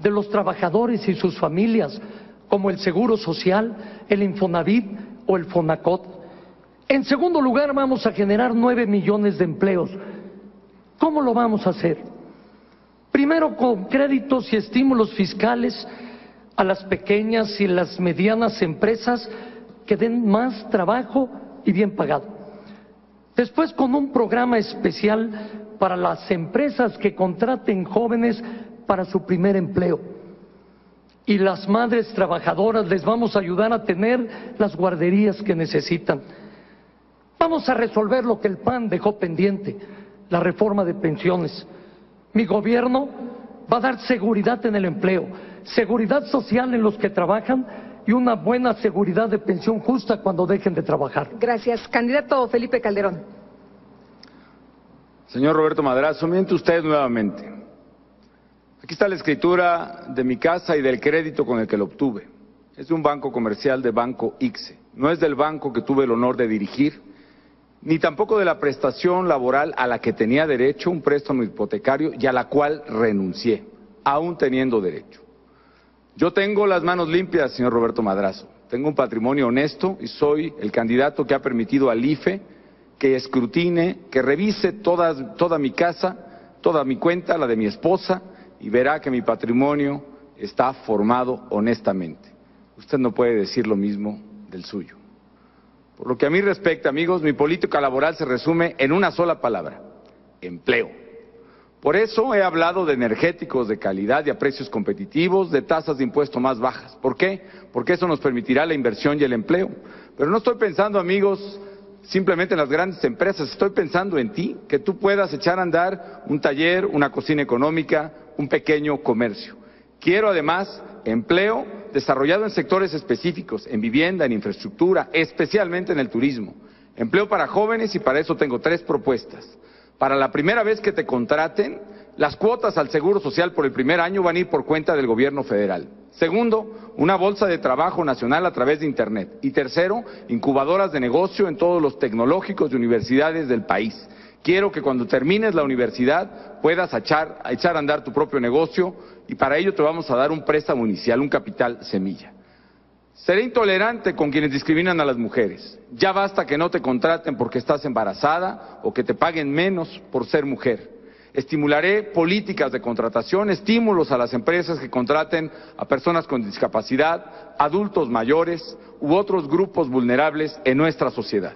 de los trabajadores y sus familias, como el Seguro Social, el Infonavit o el Fonacot. En segundo lugar, vamos a generar 9 millones de empleos. ¿Cómo lo vamos a hacer? Primero, con créditos y estímulos fiscales a las pequeñas y las medianas empresas que den más trabajo y bien pagado. Después, con un programa especial para las empresas que contraten jóvenes para su primer empleo. Y las madres trabajadoras les vamos a ayudar a tener las guarderías que necesitan. Vamos a resolver lo que el PAN dejó pendiente, la reforma de pensiones. Mi gobierno va a dar seguridad en el empleo, seguridad social en los que trabajan y una buena seguridad de pensión justa cuando dejen de trabajar. Gracias. Candidato Felipe Calderón. Señor Roberto Madrazo, miente usted nuevamente. Aquí está la escritura de mi casa y del crédito con el que lo obtuve. Es de un banco comercial de Banco ICSE. No es del banco que tuve el honor de dirigir, ni tampoco de la prestación laboral a la que tenía derecho, un préstamo hipotecario, y a la cual renuncié, aún teniendo derecho. Yo tengo las manos limpias, señor Roberto Madrazo. Tengo un patrimonio honesto y soy el candidato que ha permitido al IFE que escrutine, que revise toda mi casa, toda mi cuenta, la de mi esposa, y verá que mi patrimonio está formado honestamente. Usted no puede decir lo mismo del suyo. Por lo que a mí respecta, amigos, mi política laboral se resume en una sola palabra: empleo. Por eso he hablado de energéticos de calidad y a precios competitivos, de tasas de impuesto más bajas. ¿Por qué? Porque eso nos permitirá la inversión y el empleo. Pero no estoy pensando, amigos, simplemente en las grandes empresas, estoy pensando en ti, que tú puedas echar a andar un taller, una cocina económica, un pequeño comercio. Quiero además empleo desarrollado en sectores específicos, en vivienda, en infraestructura, especialmente en el turismo. Empleo para jóvenes y para eso tengo 3 propuestas. Para la primera vez que te contraten, las cuotas al Seguro Social por el primer año van a ir por cuenta del gobierno federal. Segundo, una bolsa de trabajo nacional a través de Internet. Y tercero, incubadoras de negocio en todos los tecnológicos y universidades del país. Quiero que cuando termines la universidad puedas echar a andar tu propio negocio y para ello te vamos a dar un préstamo inicial, un capital semilla. Seré intolerante con quienes discriminan a las mujeres. Ya basta que no te contraten porque estás embarazada o que te paguen menos por ser mujer. Estimularé políticas de contratación, estímulos a las empresas que contraten a personas con discapacidad, adultos mayores u otros grupos vulnerables en nuestra sociedad.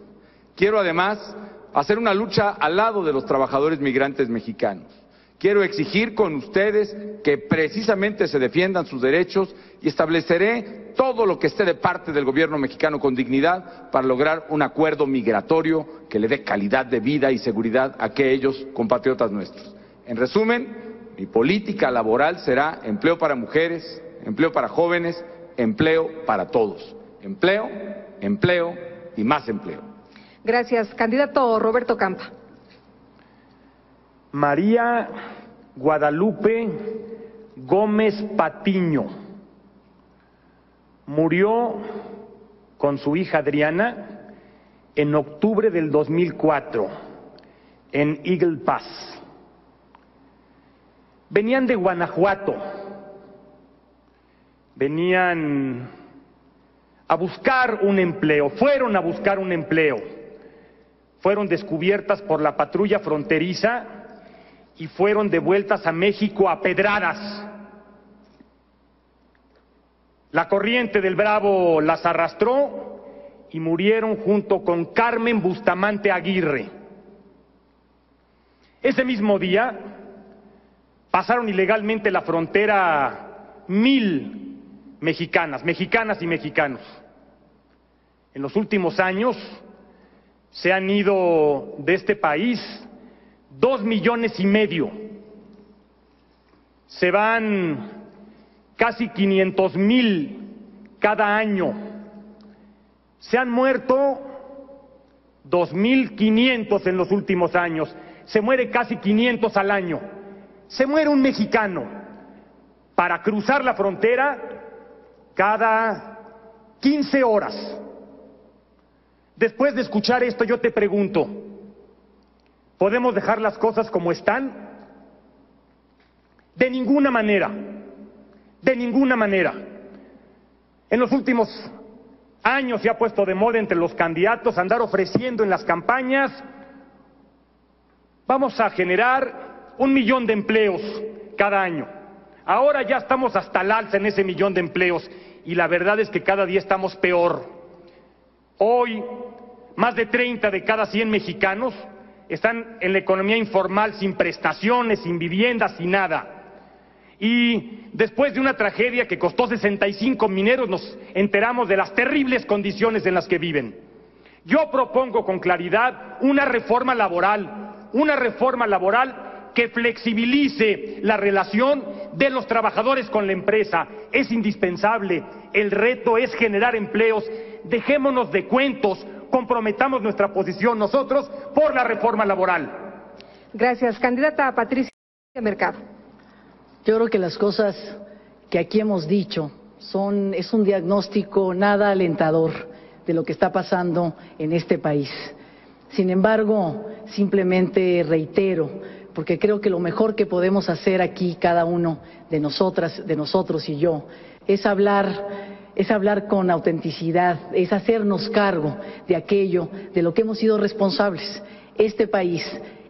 Quiero además hacer una lucha al lado de los trabajadores migrantes mexicanos. Quiero exigir con ustedes que precisamente se defiendan sus derechos y estableceré todo lo que esté de parte del gobierno mexicano con dignidad para lograr un acuerdo migratorio que le dé calidad de vida y seguridad a aquellos compatriotas nuestros. En resumen, mi política laboral será empleo para mujeres, empleo para jóvenes, empleo para todos. Empleo, empleo y más empleo. Gracias. Candidato Roberto Campa. María Guadalupe Gómez Patiño murió con su hija Adriana en octubre del 2004 en Eagle Pass. Venían de Guanajuato, venían a buscar un empleo, fueron a buscar un empleo, fueron descubiertas por la patrulla fronteriza y fueron devueltas a México a pedradas. La corriente del Bravo las arrastró y murieron junto con Carmen Bustamante Aguirre. Ese mismo día pasaron ilegalmente la frontera 1,000 mexicanas y mexicanos. En los últimos años se han ido de este país 2,5 millones. Se van casi 500,000 cada año. Se han muerto 2.500 en los últimos años, se muere casi 500 al año. Se muere un mexicano para cruzar la frontera cada 15 horas. Después de escuchar esto, yo te pregunto, ¿podemos dejar las cosas como están? De ninguna manera, de ninguna manera. En los últimos años se ha puesto de moda entre los candidatos andar ofreciendo en las campañas: vamos a generar 1 millón de empleos cada año. Ahora ya estamos hasta el alza en ese 1 millón de empleos y la verdad es que cada día estamos peor. Hoy, más de 30 de cada 100 mexicanos están en la economía informal, sin prestaciones, sin vivienda, sin nada. Y después de una tragedia que costó 65 mineros, nos enteramos de las terribles condiciones en las que viven. Yo propongo con claridad una reforma laboral que flexibilice la relación de los trabajadores con la empresa. Es indispensable. El reto es generar empleos. Dejémonos de cuentos, comprometamos nuestra posición nosotros por la reforma laboral. Gracias. Candidata Patricia Mercado. Yo creo que las cosas que aquí hemos dicho es un diagnóstico nada alentador de lo que está pasando en este país. Sin embargo, simplemente reitero, porque creo que lo mejor que podemos hacer aquí cada uno de nosotras, de nosotros y yo, es hablar con autenticidad, es hacernos cargo de aquello de lo que hemos sido responsables. Este país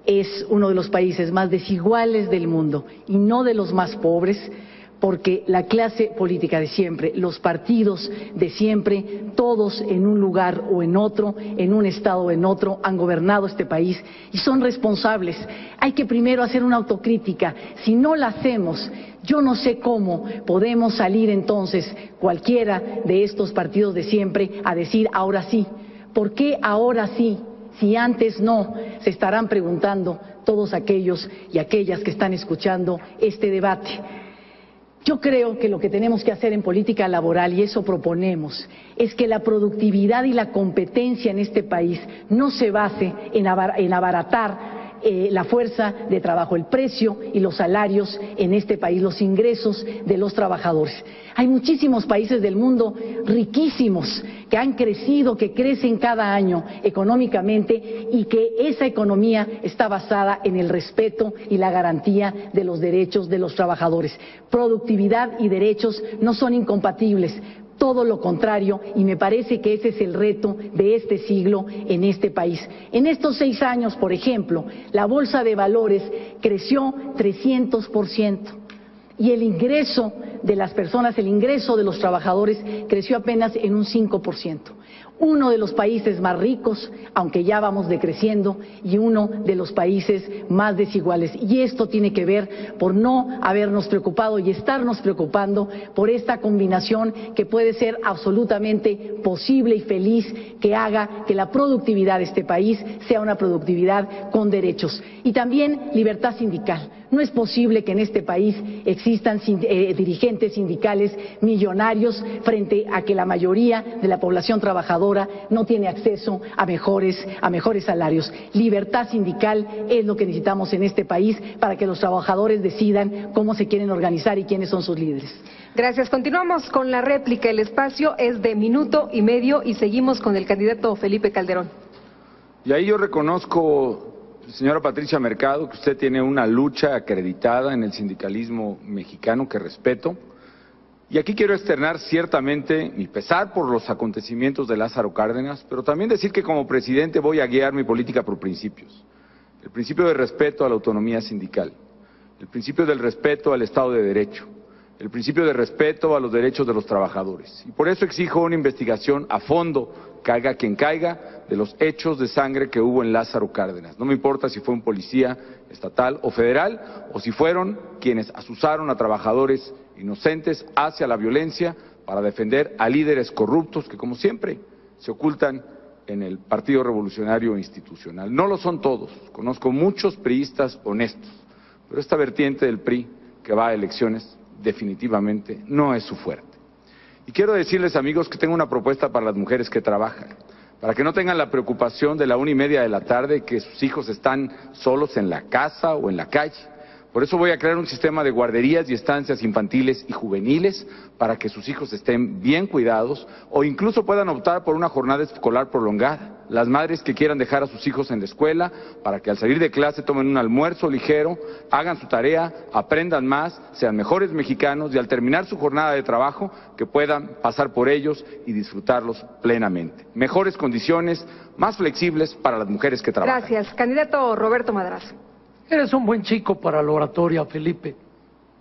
es uno de los países más desiguales del mundo y no de los más pobres, porque la clase política de siempre, los partidos de siempre, todos en un lugar o en otro, en un estado o en otro, han gobernado este país y son responsables. Hay que primero hacer una autocrítica. Si no la hacemos, yo no sé cómo podemos salir entonces cualquiera de estos partidos de siempre a decir ahora sí. ¿Por qué ahora sí? Si antes no, se estarán preguntando todos aquellos y aquellas que están escuchando este debate. Yo creo que lo que tenemos que hacer en política laboral, y eso proponemos, es que la productividad y la competencia en este país no se base en abaratar la fuerza de trabajo, el precio y los salarios en este país, los ingresos de los trabajadores. Hay muchísimos países del mundo riquísimos que han crecido, que crecen cada año económicamente y que esa economía está basada en el respeto y la garantía de los derechos de los trabajadores. Productividad y derechos no son incompatibles. Todo lo contrario, y me parece que ese es el reto de este siglo en este país. En estos 6 años, por ejemplo, la Bolsa de Valores creció 300% y el ingreso de las personas, el ingreso de los trabajadores creció apenas en un 5%. Uno de los países más ricos, aunque ya vamos decreciendo, y uno de los países más desiguales. Y esto tiene que ver por no habernos preocupado y estarnos preocupando por esta combinación que puede ser absolutamente posible y feliz, que haga que la productividad de este país sea una productividad con derechos. Y también libertad sindical. No es posible que en este país existan dirigentes sindicales millonarios frente a que la mayoría de la población trabajadora no tiene acceso a mejores salarios. Libertad sindical es lo que necesitamos en este país para que los trabajadores decidan cómo se quieren organizar y quiénes son sus líderes. Gracias. Continuamos con la réplica. El espacio es de 1.5 minutos y seguimos con el candidato Felipe Calderón. Y ahí yo reconozco, señora Patricia Mercado, que usted tiene una lucha acreditada en el sindicalismo mexicano que respeto. Y aquí quiero externar ciertamente mi pesar por los acontecimientos de Lázaro Cárdenas, pero también decir que como presidente voy a guiar mi política por principios. El principio de respeto a la autonomía sindical, el principio del respeto al Estado de Derecho, el principio de respeto a los derechos de los trabajadores. Y por eso exijo una investigación a fondo, caiga quien caiga, de los hechos de sangre que hubo en Lázaro Cárdenas. No me importa si fue un policía estatal o federal, o si fueron quienes asusaron a trabajadores inocentes hacia la violencia para defender a líderes corruptos que, como siempre, se ocultan en el Partido Revolucionario Institucional. No lo son todos, conozco muchos priistas honestos, pero esta vertiente del PRI que va a elecciones definitivamente no es su fuerte. Y quiero decirles, amigos, que tengo una propuesta para las mujeres que trabajan, para que no tengan la preocupación de la 1:30 de la tarde que sus hijos están solos en la casa o en la calle. Por eso voy a crear un sistema de guarderías y estancias infantiles y juveniles para que sus hijos estén bien cuidados o incluso puedan optar por una jornada escolar prolongada. Las madres que quieran dejar a sus hijos en la escuela para que al salir de clase tomen un almuerzo ligero, hagan su tarea, aprendan más, sean mejores mexicanos y al terminar su jornada de trabajo que puedan pasar por ellos y disfrutarlos plenamente. Mejores condiciones, más flexibles para las mujeres que trabajan. Gracias. Candidato Roberto Madrazo. Eres un buen chico para la oratoria, Felipe.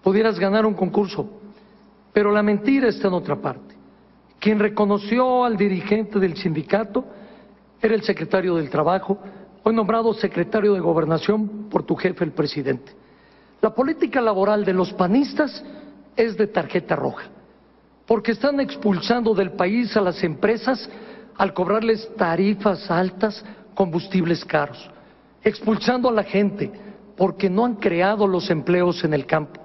Pudieras ganar un concurso, pero la mentira está en otra parte. Quien reconoció al dirigente del sindicato era el secretario del Trabajo, hoy nombrado secretario de Gobernación por tu jefe, el presidente. La política laboral de los panistas es de tarjeta roja, porque están expulsando del país a las empresas al cobrarles tarifas altas, combustibles caros, expulsando a la gente porque no han creado los empleos en el campo,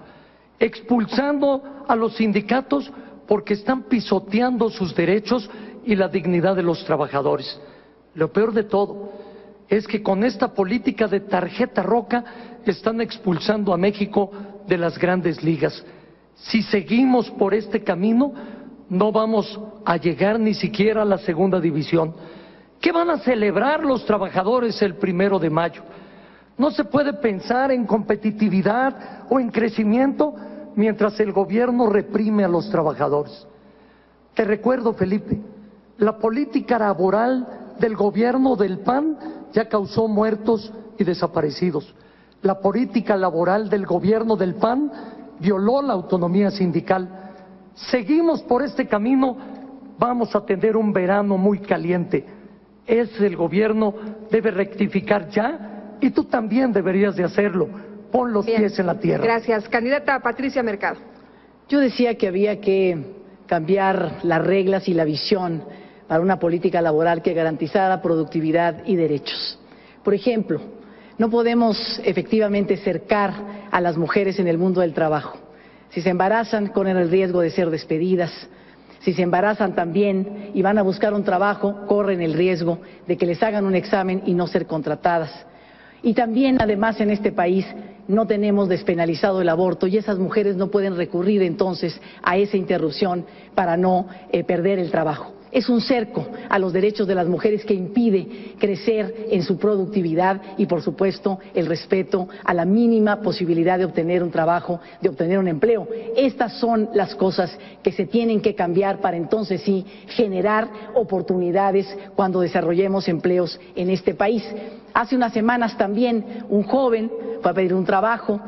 expulsando a los sindicatos porque están pisoteando sus derechos y la dignidad de los trabajadores. Lo peor de todo es que con esta política de tarjeta roja están expulsando a México de las grandes ligas. Si seguimos por este camino, no vamos a llegar ni siquiera a la segunda división. ¿Qué van a celebrar los trabajadores el 1 de mayo? No se puede pensar en competitividad o en crecimiento mientras el gobierno reprime a los trabajadores. Te recuerdo, Felipe, la política laboral del gobierno del PAN ya causó muertos y desaparecidos. La política laboral del gobierno del PAN violó la autonomía sindical. Seguimos por este camino, vamos a tener un verano muy caliente. El gobierno debe rectificar ya y tú también deberías de hacerlo. Pon los pies en la tierra. Gracias. Candidata Patricia Mercado. Yo decía que había que cambiar las reglas y la visión para una política laboral que garantizara productividad y derechos. Por ejemplo, no podemos efectivamente cercar a las mujeres en el mundo del trabajo. Si se embarazan, corren el riesgo de ser despedidas. Si se embarazan también y van a buscar un trabajo, corren el riesgo de que les hagan un examen y no ser contratadas. Y también, además, en este país no tenemos despenalizado el aborto y esas mujeres no pueden recurrir entonces a esa interrupción para no perder el trabajo. Es un cerco a los derechos de las mujeres que impide crecer en su productividad y, por supuesto, el respeto a la mínima posibilidad de obtener un trabajo, de obtener un empleo. Estas son las cosas que se tienen que cambiar para entonces sí generar oportunidades cuando desarrollemos empleos en este país. Hace unas semanas también un joven fue a pedir un trabajo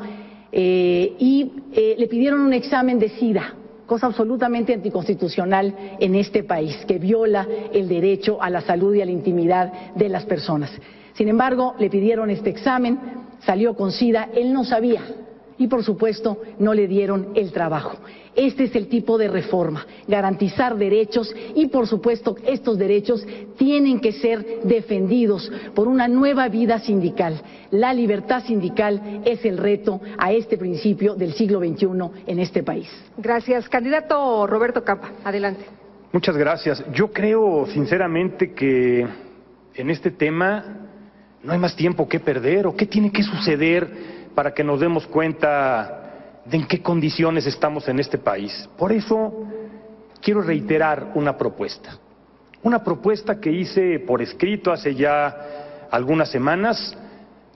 y le pidieron un examen de SIDA, cosa absolutamente anticonstitucional en este país, que viola el derecho a la salud y a la intimidad de las personas. Sin embargo, le pidieron este examen, salió con SIDA, él no sabía y, por supuesto, no le dieron el trabajo. Este es el tipo de reforma, garantizar derechos y, por supuesto, estos derechos tienen que ser defendidos por una nueva vida sindical. La libertad sindical es el reto a este principio del siglo XXI en este país. Gracias. Candidato Roberto Campa, adelante. Muchas gracias. Yo creo sinceramente que en este tema no hay más tiempo que perder o qué tiene que suceder para que nos demos cuenta de en qué condiciones estamos en este país. Por eso quiero reiterar una propuesta que hice por escrito hace ya algunas semanas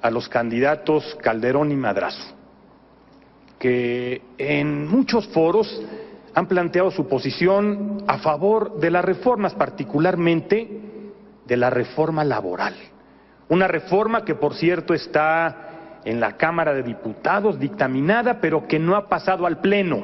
a los candidatos Calderón y Madrazo, que en muchos foros han planteado su posición a favor de las reformas, particularmente de la reforma laboral. Una reforma que, por cierto, está en la Cámara de Diputados dictaminada, pero que no ha pasado al Pleno.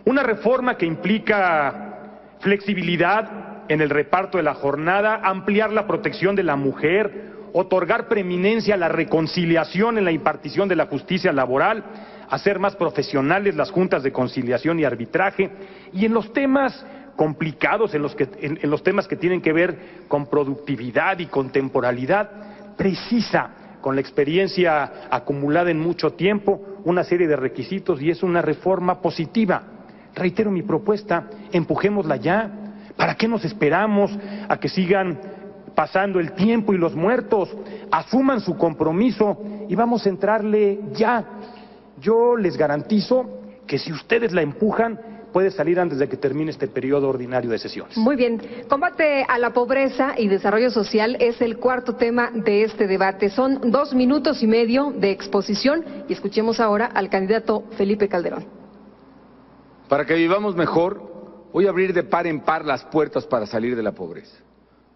Una reforma que implica flexibilidad en el reparto de la jornada, ampliar la protección de la mujer, otorgar preeminencia a la reconciliación en la impartición de la justicia laboral, hacer más profesionales las juntas de conciliación y arbitraje, y en los temas complicados, en los temas que tienen que ver con productividad y con temporalidad, precisa con la experiencia acumulada en mucho tiempo, una serie de requisitos y es una reforma positiva. Reitero mi propuesta, empujémosla ya. ¿Para qué nos esperamos a que sigan pasando el tiempo y los muertos, asuman su compromiso y vamos a entrarle ya. Yo les garantizo que si ustedes la empujan, puede salir antes de que termine este periodo ordinario de sesiones. Muy bien. Combate a la pobreza y desarrollo social es el cuarto tema de este debate. Son 2 minutos y medio de exposición y escuchemos ahora al candidato Felipe Calderón. Para que vivamos mejor, voy a abrir de par en par las puertas para salir de la pobreza.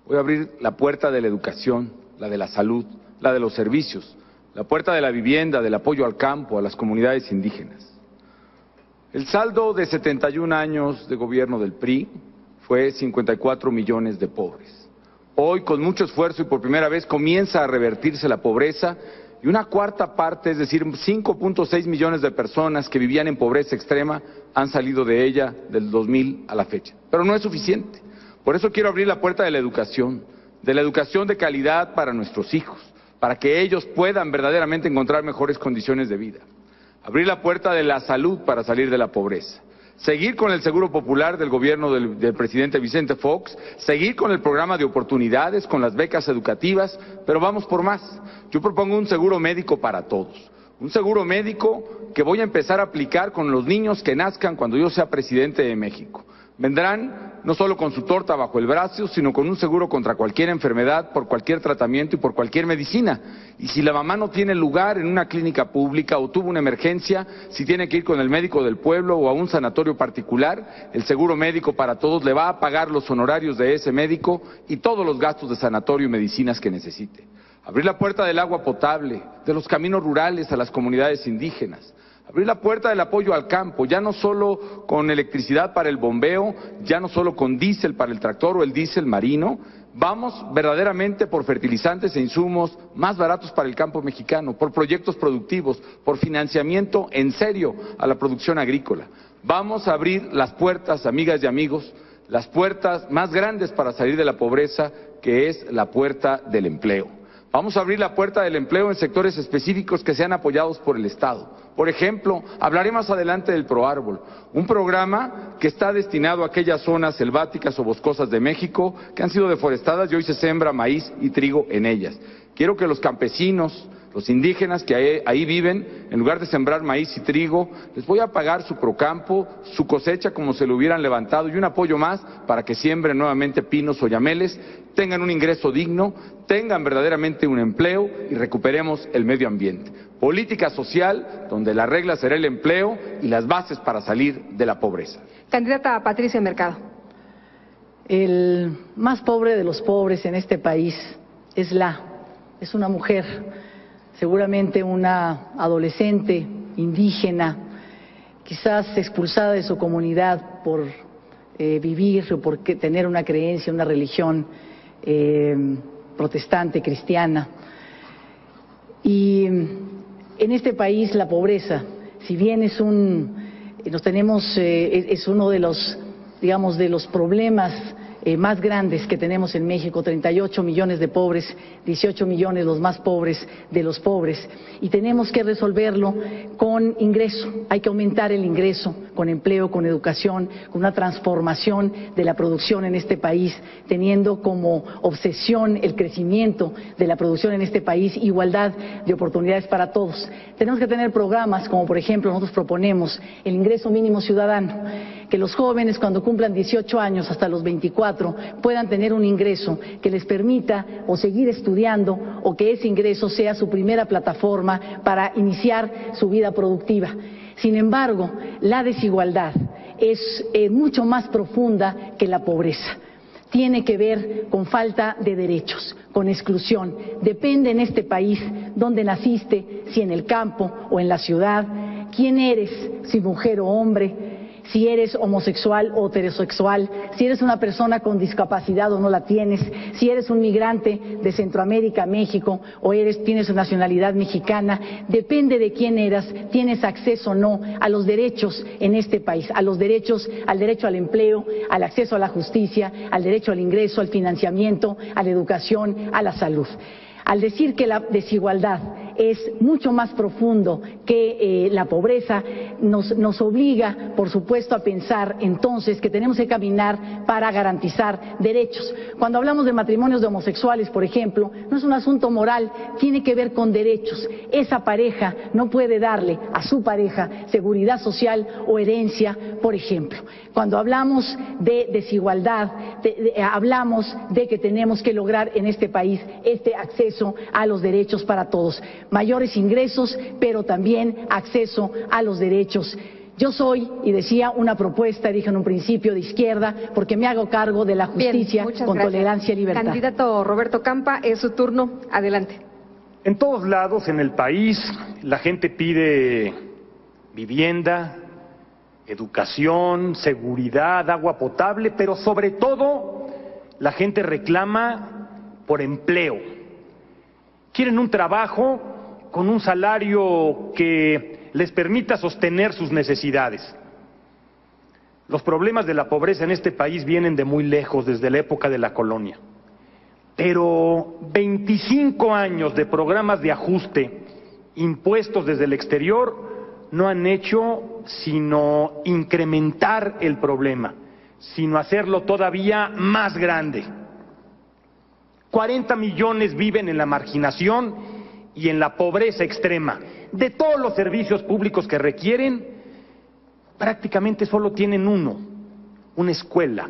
Voy a abrir la puerta de la educación, la de la salud, la de los servicios, la puerta de la vivienda, del apoyo al campo, a las comunidades indígenas. El saldo de 71 años de gobierno del PRI fue 54 millones de pobres. Hoy, con mucho esfuerzo y por primera vez, comienza a revertirse la pobreza y una cuarta parte, es decir, 5.6 millones de personas que vivían en pobreza extrema han salido de ella del 2000 a la fecha. Pero no es suficiente. Por eso quiero abrir la puerta de la educación de calidad para nuestros hijos, para que ellos puedan verdaderamente encontrar mejores condiciones de vida. Abrir la puerta de la salud para salir de la pobreza. Seguir con el seguro popular del gobierno del presidente Vicente Fox, seguir con el programa de oportunidades, con las becas educativas, pero vamos por más. Yo propongo un seguro médico para todos. Un seguro médico que voy a empezar a aplicar con los niños que nazcan cuando yo sea presidente de México. Vendrán no solo con su torta bajo el brazo, sino con un seguro contra cualquier enfermedad, por cualquier tratamiento y por cualquier medicina. Y si la mamá no tiene lugar en una clínica pública o tuvo una emergencia, si tiene que ir con el médico del pueblo o a un sanatorio particular, el seguro médico para todos le va a pagar los honorarios de ese médico y todos los gastos de sanatorio y medicinas que necesite. Abrir la puerta del agua potable, de los caminos rurales a las comunidades indígenas. Abrir la puerta del apoyo al campo, ya no solo con electricidad para el bombeo, ya no solo con diésel para el tractor o el diésel marino, vamos verdaderamente por fertilizantes e insumos más baratos para el campo mexicano, por proyectos productivos, por financiamiento en serio a la producción agrícola. Vamos a abrir las puertas, amigas y amigos, las puertas más grandes para salir de la pobreza, que es la puerta del empleo. Vamos a abrir la puerta del empleo en sectores específicos que sean apoyados por el Estado. Por ejemplo, hablaré más adelante del ProÁrbol, un programa que está destinado a aquellas zonas selváticas o boscosas de México que han sido deforestadas y hoy se siembra maíz y trigo en ellas. Quiero que los campesinos, los indígenas que ahí viven, en lugar de sembrar maíz y trigo, les voy a pagar su procampo, su cosecha como se lo hubieran levantado y un apoyo más para que siembren nuevamente pinos o yameles, tengan un ingreso digno, tengan verdaderamente un empleo y recuperemos el medio ambiente. Política social donde la regla será el empleo y las bases para salir de la pobreza. Candidata Patricia Mercado. El más pobre de los pobres en este país es una mujer, seguramente una adolescente indígena, quizás expulsada de su comunidad por vivir o por tener una creencia, una religión protestante, cristiana. Y en este país la pobreza, si bien es uno de los, digamos, de los problemas más grandes que tenemos en México, 38 millones de pobres, 18 millones los más pobres de los pobres, y tenemos que resolverlo con ingreso. Hay que aumentar el ingreso con empleo, con educación, con una transformación de la producción en este país, teniendo como obsesión el crecimiento de la producción en este país, igualdad de oportunidades para todos. Tenemos que tener programas como, por ejemplo, nosotros proponemos el ingreso mínimo ciudadano, que los jóvenes cuando cumplan 18 años hasta los 24 puedan tener un ingreso que les permita o seguir estudiando o que ese ingreso sea su primera plataforma para iniciar su vida productiva. Sin embargo, la desigualdad es mucho más profunda que la pobreza. Tiene que ver con falta de derechos, con exclusión. Depende en este país dónde naciste, si en el campo o en la ciudad, quién eres, si mujer o hombre, si eres homosexual o heterosexual, si eres una persona con discapacidad o no la tienes, si eres un migrante de Centroamérica a México o tienes nacionalidad mexicana, depende de quién eras, tienes acceso o no a los derechos en este país, al derecho al empleo, al acceso a la justicia, al derecho al ingreso, al financiamiento, a la educación, a la salud. Al decir que la desigualdad es mucho más profundo que la pobreza, nos obliga, por supuesto, a pensar entonces que tenemos que caminar para garantizar derechos. Cuando hablamos de matrimonios de homosexuales, por ejemplo, no es un asunto moral, tiene que ver con derechos. Esa pareja no puede darle a su pareja seguridad social o herencia, por ejemplo. Cuando hablamos de desigualdad, hablamos de que tenemos que lograr en este país este acceso a los derechos para todos, mayores ingresos, pero también acceso a los derechos. Yo soy, y decía, una propuesta, dije en un principio, de izquierda, porque me hago cargo de la justicia con tolerancia y libertad. Candidato Roberto Campa, es su turno. Adelante. En todos lados en el país la gente pide vivienda, educación, seguridad, agua potable, pero sobre todo la gente reclama por empleo. Quieren un trabajo con un salario que les permita sostener sus necesidades. Los problemas de la pobreza en este país vienen de muy lejos, desde la época de la colonia. Pero 25 años de programas de ajuste impuestos desde el exterior no han hecho sino incrementar el problema, sino hacerlo todavía más grande. 40 millones viven en la marginación y en la pobreza extrema. De todos los servicios públicos que requieren, prácticamente solo tienen uno, una escuela,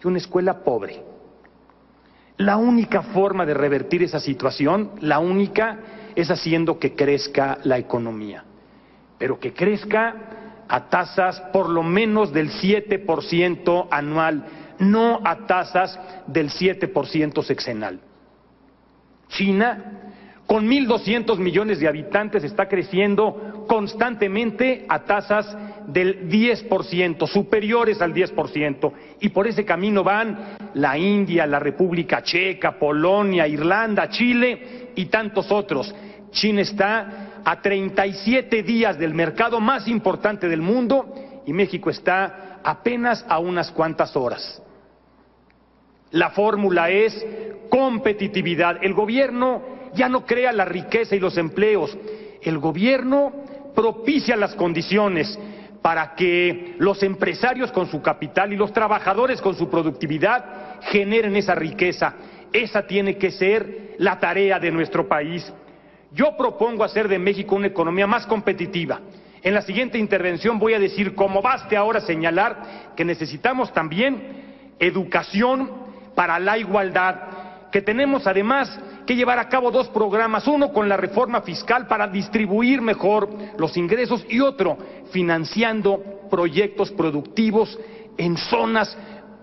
y una escuela pobre. La única forma de revertir esa situación, la única, es haciendo que crezca la economía, pero que crezca a tasas por lo menos del 7% anual, no a tasas del 7% sexenal. China, con 1.200 millones de habitantes, está creciendo constantemente a tasas del 10%, superiores al 10%, y por ese camino van la India, la República Checa, Polonia, Irlanda, Chile y tantos otros. China está a 37 días del mercado más importante del mundo y México está apenas a unas cuantas horas. La fórmula es competitividad. El gobierno ya no crea la riqueza y los empleos. El gobierno propicia las condiciones para que los empresarios con su capital y los trabajadores con su productividad generen esa riqueza. Esa tiene que ser la tarea de nuestro país. Yo propongo hacer de México una economía más competitiva. En la siguiente intervención voy a decir cómo baste ahora señalar que necesitamos también educación para la igualdad, que tenemos además que llevar a cabo dos programas, uno con la reforma fiscal para distribuir mejor los ingresos y otro financiando proyectos productivos en zonas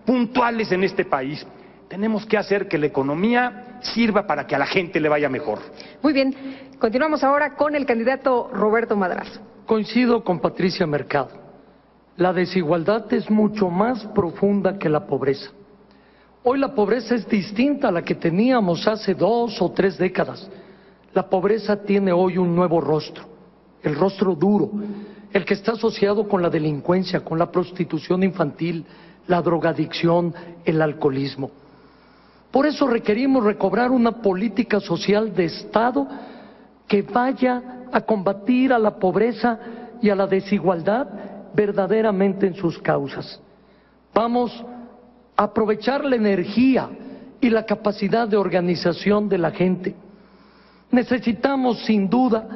puntuales en este país. Tenemos que hacer que la economía sirva para que a la gente le vaya mejor. Muy bien, continuamos ahora con el candidato Roberto Madrazo. Coincido con Patricia Mercado. La desigualdad es mucho más profunda que la pobreza. Hoy la pobreza es distinta a la que teníamos hace 2 o 3 décadas. La pobreza tiene hoy un nuevo rostro, el rostro duro, el que está asociado con la delincuencia, con la prostitución infantil, la drogadicción, el alcoholismo. Por eso requerimos recobrar una política social de Estado que vaya a combatir a la pobreza y a la desigualdad verdaderamente en sus causas. Vamos a aprovechar la energía y la capacidad de organización de la gente. Necesitamos, sin duda,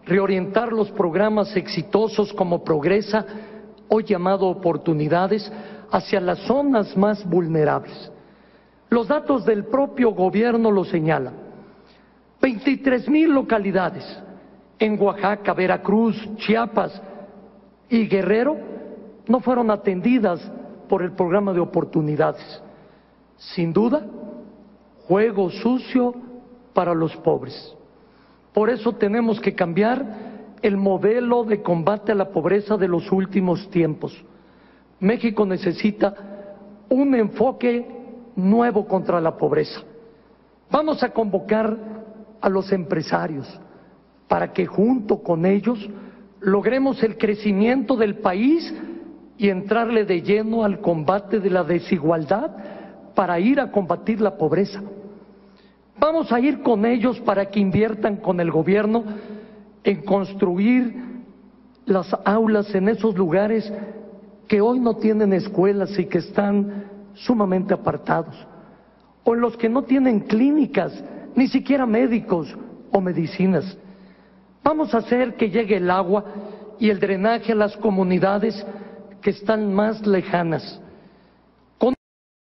reorientar los programas exitosos como Progresa, hoy llamado Oportunidades, hacia las zonas más vulnerables. Los datos del propio gobierno lo señalan. 23,000 localidades en Oaxaca, Veracruz, Chiapas y Guerrero no fueron atendidas por el programa de Oportunidades. Sin duda, juego sucio para los pobres. Por eso tenemos que cambiar el modelo de combate a la pobreza de los últimos tiempos. México necesita un enfoque nuevo contra la pobreza. Vamos a convocar a los empresarios para que junto con ellos logremos el crecimiento del país y entrarle de lleno al combate de la desigualdad para ir a combatir la pobreza. Vamos a ir con ellos para que inviertan con el gobierno en construir las aulas en esos lugares que hoy no tienen escuelas y que están sumamente apartados, o en los que no tienen clínicas, ni siquiera médicos o medicinas. Vamos a hacer que llegue el agua y el drenaje a las comunidades que están más lejanas.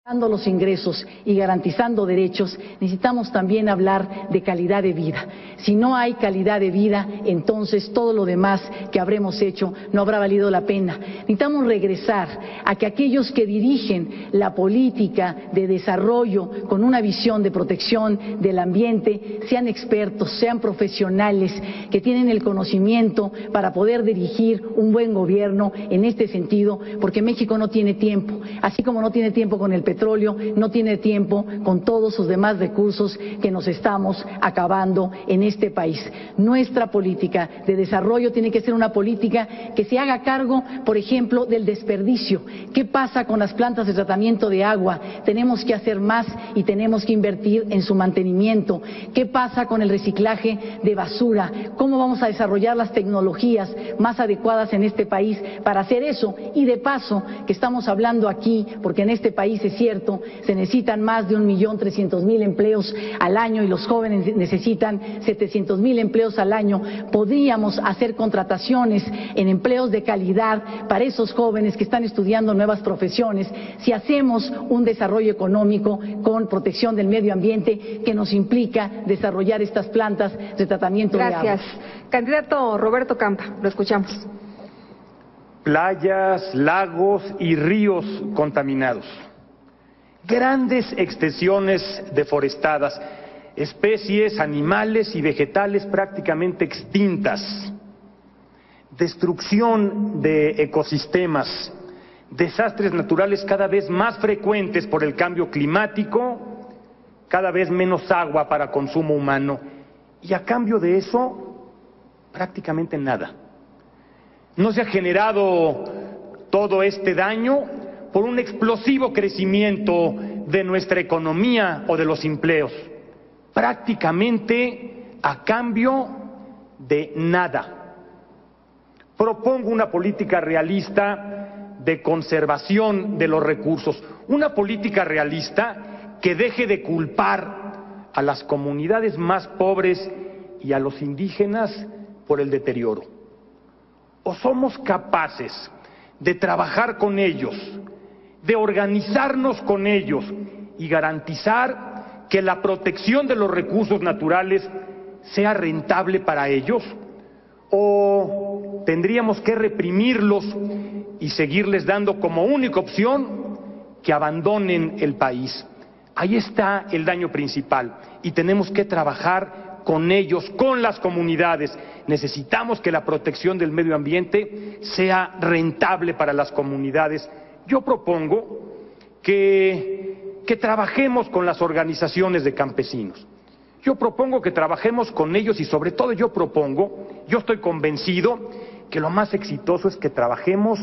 Garantizando los ingresos y garantizando derechos, necesitamos también hablar de calidad de vida. Si no hay calidad de vida, entonces todo lo demás que habremos hecho no habrá valido la pena. Necesitamos regresar a que aquellos que dirigen la política de desarrollo con una visión de protección del ambiente sean expertos, sean profesionales, que tienen el conocimiento para poder dirigir un buen gobierno en este sentido, porque México no tiene tiempo, así como no tiene tiempo con el petróleo, no tiene tiempo con todos sus demás recursos que nos estamos acabando en este país. Nuestra política de desarrollo tiene que ser una política que se haga cargo, por ejemplo, del desperdicio. ¿Qué pasa con las plantas de tratamiento de agua? Tenemos que hacer más y tenemos que invertir en su mantenimiento. ¿Qué pasa con el reciclaje de basura? ¿Cómo vamos a desarrollar las tecnologías más adecuadas en este país para hacer eso? Y de paso, que estamos hablando aquí, porque en este país es cierto, se necesitan más de 1.300.000 empleos al año y los jóvenes necesitan 700.000 empleos al año. Podríamos hacer contrataciones en empleos de calidad para esos jóvenes que están estudiando nuevas profesiones si hacemos un desarrollo económico con protección del medio ambiente que nos implica desarrollar estas plantas de tratamiento de agua. Gracias. Candidato Roberto Campa, lo escuchamos. Playas, lagos y ríos contaminados, grandes extensiones deforestadas, especies animales y vegetales prácticamente extintas, destrucción de ecosistemas, desastres naturales cada vez más frecuentes por el cambio climático, cada vez menos agua para consumo humano, y a cambio de eso, prácticamente nada. No se ha generado todo este daño por un explosivo crecimiento de nuestra economía o de los empleos, prácticamente a cambio de nada. Propongo una política realista de conservación de los recursos, una política realista que deje de culpar a las comunidades más pobres y a los indígenas por el deterioro. O somos capaces de trabajar con ellos, de organizarnos con ellos y garantizar que la protección de los recursos naturales sea rentable para ellos, o tendríamos que reprimirlos y seguirles dando como única opción que abandonen el país. Ahí está el daño principal y tenemos que trabajar con ellos, con las comunidades. Necesitamos que la protección del medio ambiente sea rentable para las comunidades. Yo propongo que trabajemos con las organizaciones de campesinos. Yo propongo que trabajemos con ellos y sobre todo yo estoy convencido que lo más exitoso es que trabajemos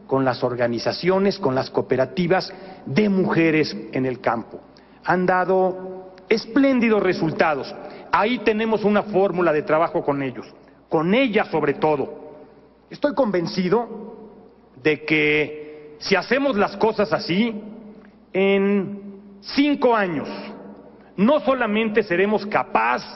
con las organizaciones, con las cooperativas de mujeres en el campo. Han dado espléndidos resultados. Ahí tenemos una fórmula de trabajo con ellos, con ellas sobre todo. Estoy convencido de que si hacemos las cosas así, en 5 años, no solamente seremos capaces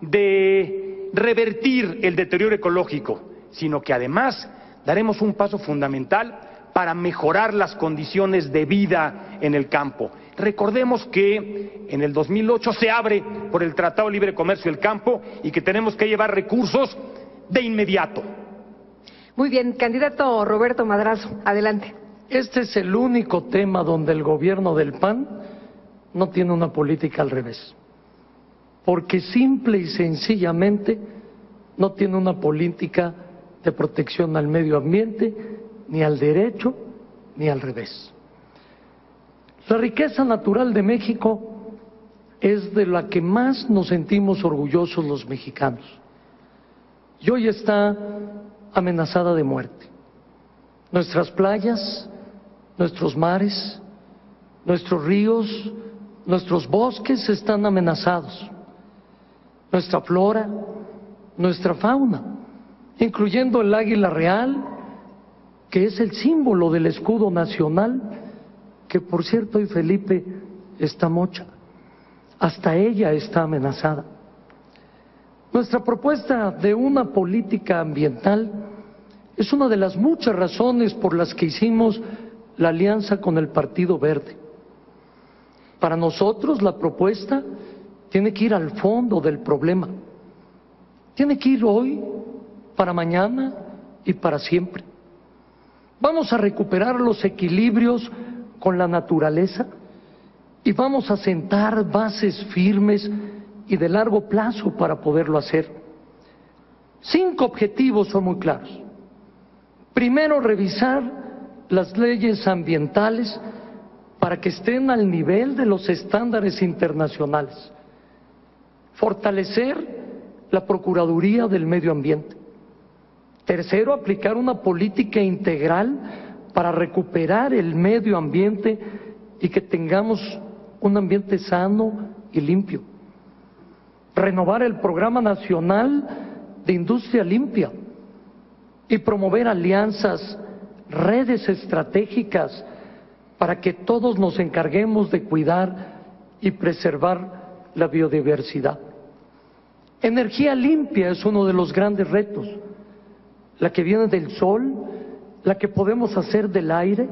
de revertir el deterioro ecológico, sino que además daremos un paso fundamental para mejorar las condiciones de vida en el campo. Recordemos que en el 2008 se abre por el Tratado de Libre Comercio el campo y que tenemos que llevar recursos de inmediato. Muy bien, candidato Roberto Madrazo, adelante. Este es el único tema donde el gobierno del PAN no tiene una política al revés, porque simple y sencillamente no tiene una política de protección al medio ambiente, ni al derecho, ni al revés. La riqueza natural de México es de la que más nos sentimos orgullosos los mexicanos, y hoy está amenazada de muerte. Nuestras playas, nuestros mares, nuestros ríos, nuestros bosques están amenazados, nuestra flora, nuestra fauna, incluyendo el águila real, que es el símbolo del escudo nacional, que por cierto hoy Felipe está mocha, hasta ella está amenazada. Nuestra propuesta de una política ambiental es una de las muchas razones por las que hicimos la alianza con el Partido Verde. Para nosotros la propuesta tiene que ir al fondo del problema, tiene que ir hoy, para mañana y para siempre. Vamos a recuperar los equilibrios con la naturaleza y vamos a sentar bases firmes y de largo plazo para poderlo hacer. 5 objetivos son muy claros. Primero, revisar las leyes ambientales para que estén al nivel de los estándares internacionales. Fortalecer la Procuraduría del Medio Ambiente. Tercero, aplicar una política integral para recuperar el medio ambiente y que tengamos un ambiente sano y limpio. Renovar el Programa Nacional de Industria Limpia y promover alianzas, redes estratégicas para que todos nos encarguemos de cuidar y preservar la biodiversidad. Energía limpia es uno de los grandes retos, la que viene del sol, la que podemos hacer del aire,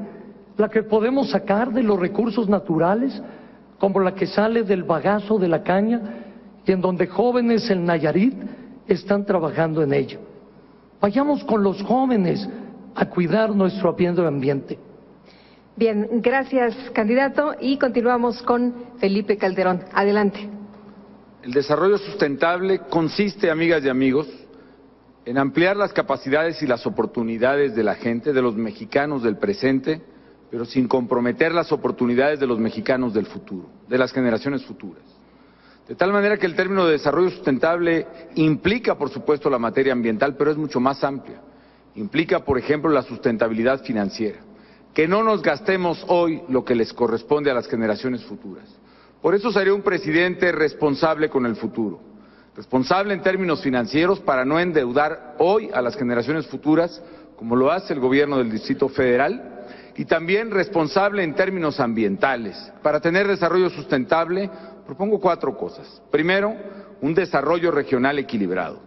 la que podemos sacar de los recursos naturales, como la que sale del bagazo de la caña, y en donde jóvenes en Nayarit están trabajando en ello. Vayamos con los jóvenes a cuidar nuestro medio ambiente. Bien, gracias, candidato, y continuamos con Felipe Calderón. Adelante. El desarrollo sustentable consiste, amigas y amigos, en ampliar las capacidades y las oportunidades de la gente, de los mexicanos del presente, pero sin comprometer las oportunidades de los mexicanos del futuro, de las generaciones futuras. De tal manera que el término de desarrollo sustentable implica, por supuesto, la materia ambiental, pero es mucho más amplia. Implica, por ejemplo, la sustentabilidad financiera, que no nos gastemos hoy lo que les corresponde a las generaciones futuras. Por eso seré un presidente responsable con el futuro, responsable en términos financieros para no endeudar hoy a las generaciones futuras, como lo hace el gobierno del Distrito Federal, y también responsable en términos ambientales. Para tener desarrollo sustentable, propongo 4 cosas. Primero, un desarrollo regional equilibrado.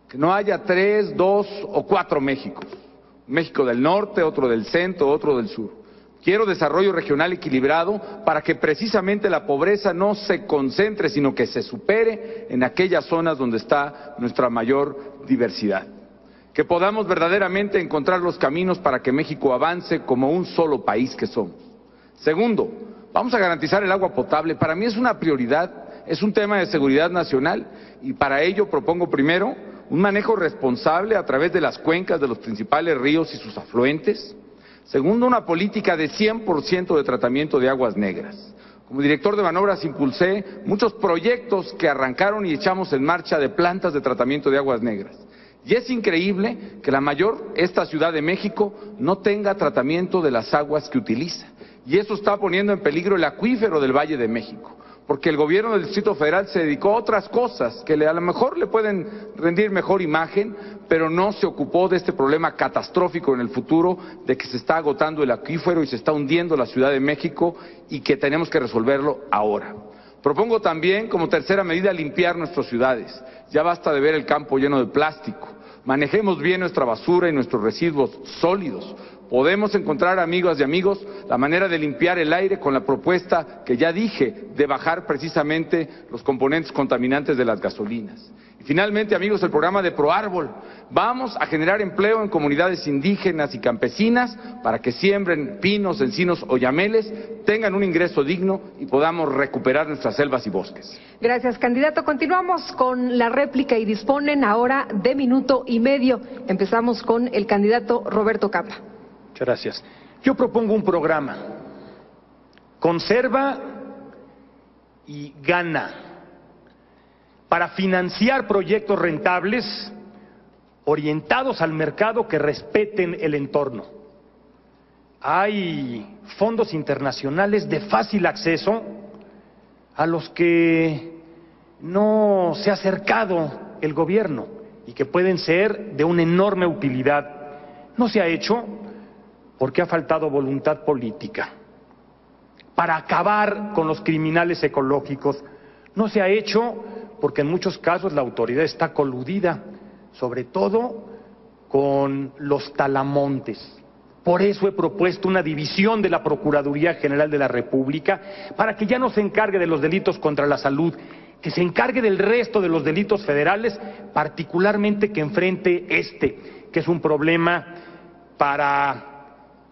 Que no haya 3, 2 o 4 Méxicos. Un México del norte, otro del centro, otro del sur. Quiero desarrollo regional equilibrado para que precisamente la pobreza no se concentre, sino que se supere en aquellas zonas donde está nuestra mayor diversidad. Que podamos verdaderamente encontrar los caminos para que México avance como un solo país que somos. Segundo, vamos a garantizar el agua potable. Para mí es una prioridad, es un tema de seguridad nacional y para ello propongo primero un manejo responsable a través de las cuencas de los principales ríos y sus afluentes. Segundo, una política de 100% de tratamiento de aguas negras. Como director de Banobras impulsé muchos proyectos que arrancaron y echamos en marcha de plantas de tratamiento de aguas negras. Y es increíble que la mayor, esta Ciudad de México, no tenga tratamiento de las aguas que utiliza. Y eso está poniendo en peligro el acuífero del Valle de México, porque el gobierno del Distrito Federal se dedicó a otras cosas que a lo mejor le pueden rendir mejor imagen, pero no se ocupó de este problema catastrófico en el futuro de que se está agotando el acuífero y se está hundiendo la Ciudad de México y que tenemos que resolverlo ahora. Propongo también, como tercera medida, limpiar nuestras ciudades. Ya basta de ver el campo lleno de plástico. Manejemos bien nuestra basura y nuestros residuos sólidos. Podemos encontrar, amigas y amigos, la manera de limpiar el aire con la propuesta que ya dije de bajar precisamente los componentes contaminantes de las gasolinas. Y finalmente, amigos, el programa de ProÁrbol. Vamos a generar empleo en comunidades indígenas y campesinas para que siembren pinos, encinos o yameles, tengan un ingreso digno y podamos recuperar nuestras selvas y bosques. Gracias, candidato. Continuamos con la réplica y disponen ahora de 1.5 minutos. Empezamos con el candidato Roberto Capa. Muchas gracias. Yo propongo un programa. Conserva y gana. Para financiar proyectos rentables orientados al mercado que respeten el entorno. Hay fondos internacionales de fácil acceso a los que no se ha acercado el gobierno y que pueden ser de una enorme utilidad. No se ha hecho porque ha faltado voluntad política para acabar con los criminales ecológicos. No se ha hecho porque en muchos casos la autoridad está coludida, sobre todo con los talamontes. Por eso he propuesto una división de la Procuraduría General de la República para que ya no se encargue de los delitos contra la salud, que se encargue del resto de los delitos federales, particularmente que enfrente que es un problema para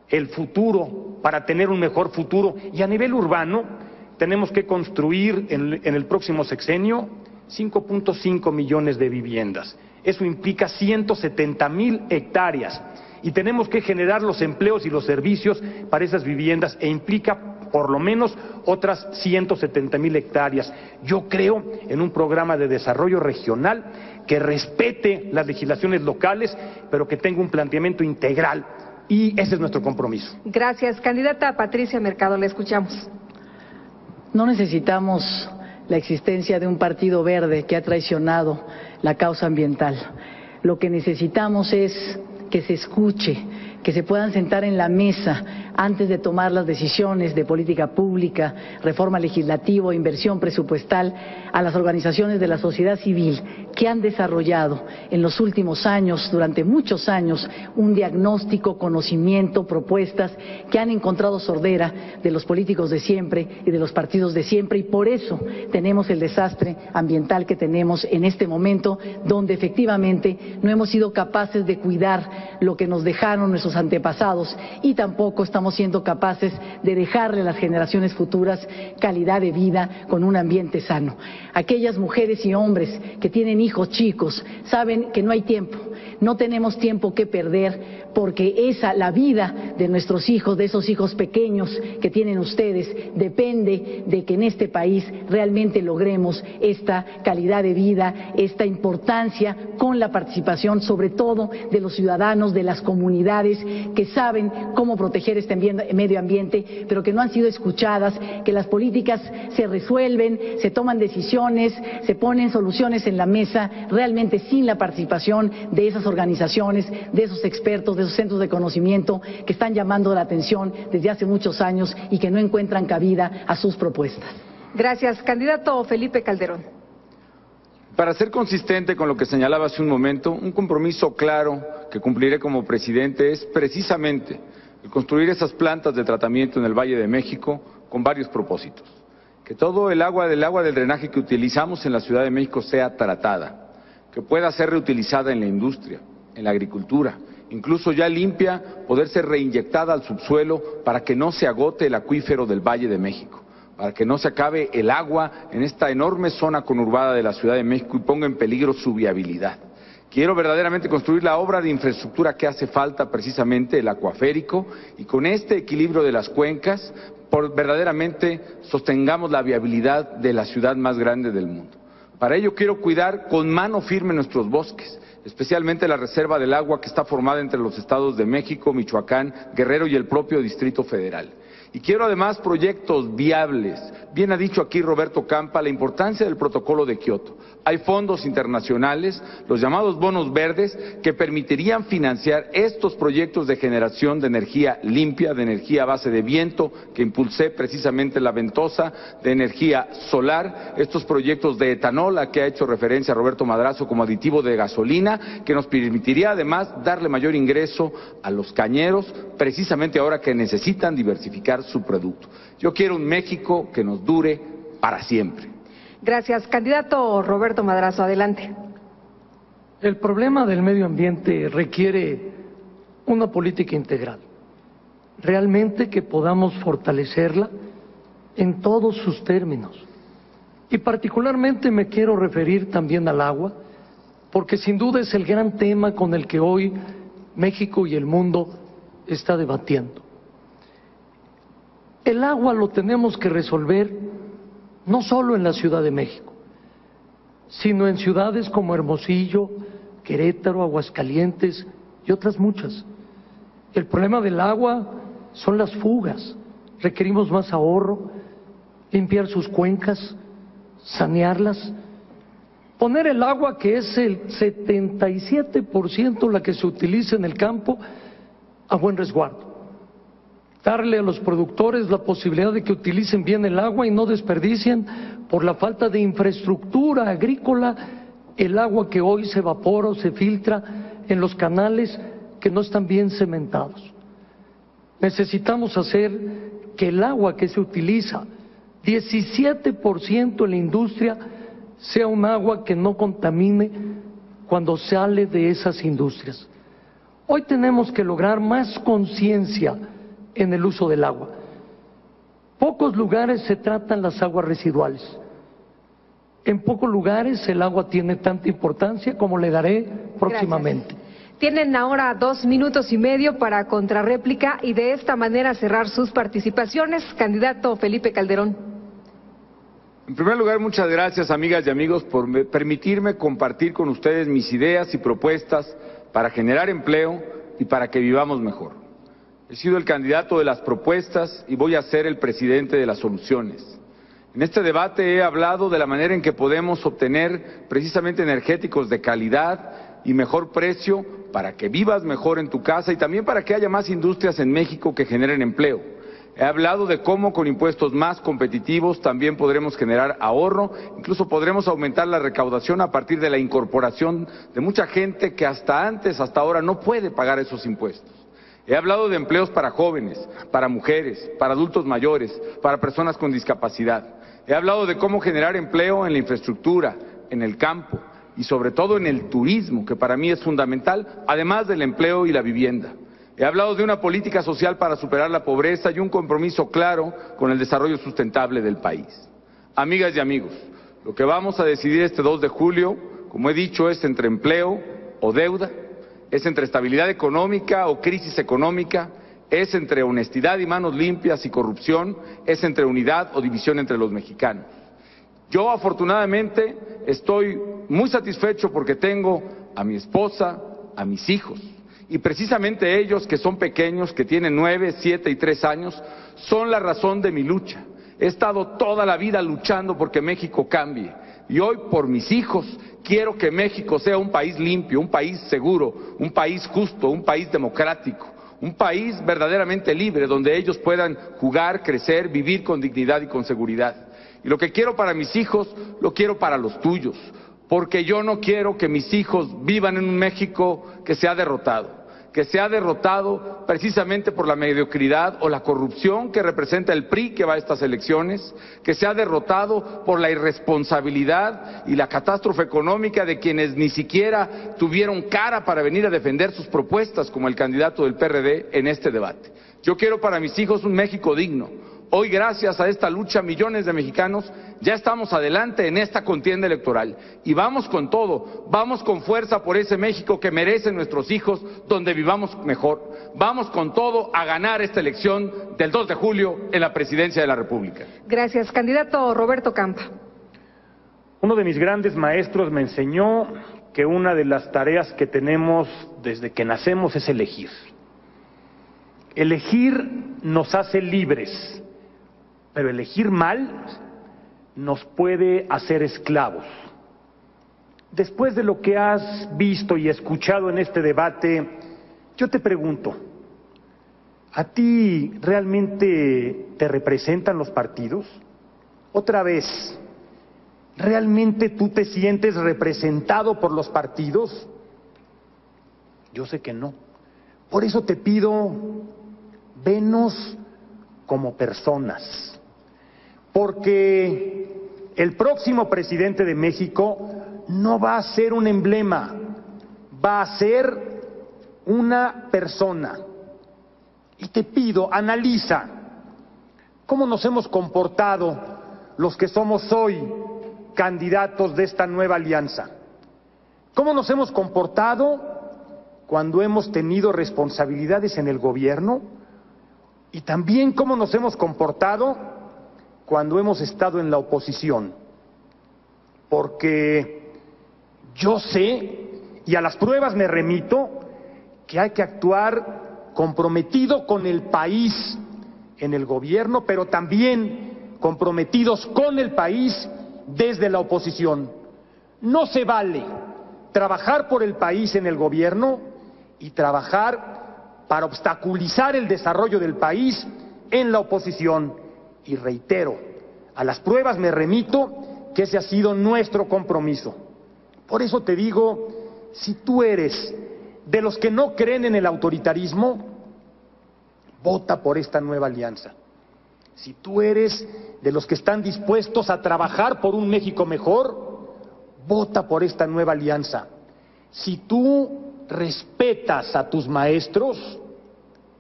el futuro, para tener un mejor futuro. Y a nivel urbano tenemos que construir en el próximo sexenio 5.5 millones de viviendas. Eso implica 170,000 hectáreas y tenemos que generar los empleos y los servicios para esas viviendas e implica por lo menos otras 170,000 hectáreas. Yo creo en un programa de desarrollo regional que respete las legislaciones locales, pero que tenga un planteamiento integral, y ese es nuestro compromiso. Gracias. Candidata Patricia Mercado, le escuchamos. No necesitamos la existencia de un partido verde que ha traicionado la causa ambiental. Lo que necesitamos es que se escuche, que se puedan sentar en la mesa antes de tomar las decisiones de política pública, reforma legislativa, inversión presupuestal, a las organizaciones de la sociedad civil que han desarrollado en los últimos años, durante muchos años, un diagnóstico, conocimiento, propuestas que han encontrado sordera de los políticos de siempre y de los partidos de siempre, y por eso tenemos el desastre ambiental que tenemos en este momento, donde efectivamente no hemos sido capaces de cuidar lo que nos dejaron nuestros antepasados y tampoco estamos siendo capaces de dejarle a las generaciones futuras calidad de vida con un ambiente sano. Aquellas mujeres y hombres que tienen hijos chicos saben que no hay tiempo, no tenemos tiempo que perder, porque la vida de nuestros hijos, de esos hijos pequeños que tienen ustedes, depende de que en este país realmente logremos esta calidad de vida, esta importancia con la participación sobre todo de los ciudadanos, de las comunidades que saben cómo proteger este medio ambiente, pero que no han sido escuchadas, que las políticas se resuelven, se toman decisiones, se ponen soluciones en la mesa, realmente sin la participación de esas organizaciones, de esos expertos, de esos centros de conocimiento que están llamando la atención desde hace muchos años y que no encuentran cabida a sus propuestas. Gracias. Candidato Felipe Calderón. Para ser consistente con lo que señalaba hace un momento, un compromiso claro que cumpliré como presidente es precisamente el construir esas plantas de tratamiento en el Valle de México con varios propósitos. Que todo el agua del drenaje que utilizamos en la Ciudad de México sea tratada, que pueda ser reutilizada en la industria, en la agricultura, incluso ya limpia, poder ser reinyectada al subsuelo para que no se agote el acuífero del Valle de México, para que no se acabe el agua en esta enorme zona conurbada de la Ciudad de México y ponga en peligro su viabilidad. Quiero verdaderamente construir la obra de infraestructura que hace falta, precisamente el acuaférico, y con este equilibrio de las cuencas, verdaderamente sostengamos la viabilidad de la ciudad más grande del mundo. Para ello quiero cuidar con mano firme nuestros bosques, especialmente la reserva del agua que está formada entre los estados de México, Michoacán, Guerrero y el propio Distrito Federal. Y quiero además proyectos viables. Bien ha dicho aquí Roberto Campa la importancia del protocolo de Kioto. Hay fondos internacionales, los llamados bonos verdes, que permitirían financiar estos proyectos de generación de energía limpia, de energía a base de viento, que impulsé precisamente la Ventosa, de energía solar, estos proyectos de etanol a que ha hecho referencia Roberto Madrazo como aditivo de gasolina, que nos permitiría además darle mayor ingreso a los cañeros, precisamente ahora que necesitan diversificar su producto. Yo quiero un México que nos dure para siempre. Gracias. Candidato Roberto Madrazo, adelante. El problema del medio ambiente requiere una política integral, realmente que podamos fortalecerla en todos sus términos. Y particularmente me quiero referir también al agua, porque sin duda es el gran tema con el que hoy México y el mundo está debatiendo. El agua lo tenemos que resolver no solo en la Ciudad de México, sino en ciudades como Hermosillo, Querétaro, Aguascalientes y otras muchas. El problema del agua son las fugas, requerimos más ahorro, limpiar sus cuencas, sanearlas, poner el agua, que es el 77% la que se utiliza en el campo, a buen resguardo. Darle a los productores la posibilidad de que utilicen bien el agua y no desperdicien por la falta de infraestructura agrícola el agua que hoy se evapora o se filtra en los canales que no están bien cementados. Necesitamos hacer que el agua que se utiliza, 17% en la industria, sea un agua que no contamine cuando sale de esas industrias. Hoy tenemos que lograr más conciencia en el uso del agua. Pocos lugares se tratan las aguas residuales. En pocos lugares el agua tiene tanta importancia como le daré próximamente. Gracias. Tienen ahora 2 minutos y medio para contrarréplica y de esta manera cerrar sus participaciones. Candidato Felipe Calderón. En primer lugar, muchas gracias, amigas y amigos, por permitirme compartir con ustedes mis ideas y propuestas para generar empleo y para que vivamos mejor. He sido el candidato de las propuestas y voy a ser el presidente de las soluciones. En este debate he hablado de la manera en que podemos obtener precisamente energéticos de calidad y mejor precio para que vivas mejor en tu casa y también para que haya más industrias en México que generen empleo. He hablado de cómo con impuestos más competitivos también podremos generar ahorro, incluso podremos aumentar la recaudación a partir de la incorporación de mucha gente que hasta ahora no puede pagar esos impuestos. He hablado de empleos para jóvenes, para mujeres, para adultos mayores, para personas con discapacidad. He hablado de cómo generar empleo en la infraestructura, en el campo y sobre todo en el turismo, que para mí es fundamental, además del empleo y la vivienda. He hablado de una política social para superar la pobreza y un compromiso claro con el desarrollo sustentable del país. Amigas y amigos, lo que vamos a decidir este 2 de julio, como he dicho, es entre empleo o deuda, es entre estabilidad económica o crisis económica, es entre honestidad y manos limpias y corrupción, es entre unidad o división entre los mexicanos. Yo afortunadamente estoy muy satisfecho porque tengo a mi esposa, a mis hijos, y precisamente ellos, que son pequeños, que tienen 9, 7 y 3 años, son la razón de mi lucha. He estado toda la vida luchando porque México cambie. Y hoy, por mis hijos, quiero que México sea un país limpio, un país seguro, un país justo, un país democrático, un país verdaderamente libre, donde ellos puedan jugar, crecer, vivir con dignidad y con seguridad. Y lo que quiero para mis hijos, lo quiero para los tuyos, porque yo no quiero que mis hijos vivan en un México que se ha derrotado precisamente por la mediocridad o la corrupción que representa el PRI que va a estas elecciones, que se ha derrotado por la irresponsabilidad y la catástrofe económica de quienes ni siquiera tuvieron cara para venir a defender sus propuestas, como el candidato del PRD en este debate. Yo quiero para mis hijos un México digno. Hoy, gracias a esta lucha, millones de mexicanos ya estamos adelante en esta contienda electoral y vamos con todo, vamos con fuerza por ese México que merecen nuestros hijos, donde vivamos mejor. Vamos con todo a ganar esta elección del 2 de julio en la presidencia de la República. Gracias. Candidato Roberto Campa. Uno de mis grandes maestros me enseñó que una de las tareas que tenemos desde que nacemos es elegir. Elegir nos hace libres, pero elegir mal nos puede hacer esclavos. Después de lo que has visto y escuchado en este debate, yo te pregunto, ¿a ti realmente te representan los partidos? Otra vez, ¿realmente tú te sientes representado por los partidos? Yo sé que no. Por eso te pido, venos como personas. Porque el próximo presidente de México no va a ser un emblema, va a ser una persona. Y te pido, analiza cómo nos hemos comportado los que somos hoy candidatos de esta nueva alianza. ¿Cómo nos hemos comportado cuando hemos tenido responsabilidades en el gobierno? Y también cómo nos hemos comportado cuando hemos estado en la oposición, porque yo sé, y a las pruebas me remito, que hay que actuar comprometido con el país en el gobierno, pero también comprometidos con el país desde la oposición. No se vale trabajar por el país en el gobierno y trabajar para obstaculizar el desarrollo del país en la oposición. Y reitero, a las pruebas me remito que ese ha sido nuestro compromiso. Por eso te digo, si tú eres de los que no creen en el autoritarismo, vota por esta nueva alianza. Si tú eres de los que están dispuestos a trabajar por un México mejor, vota por esta nueva alianza. Si tú respetas a tus maestros,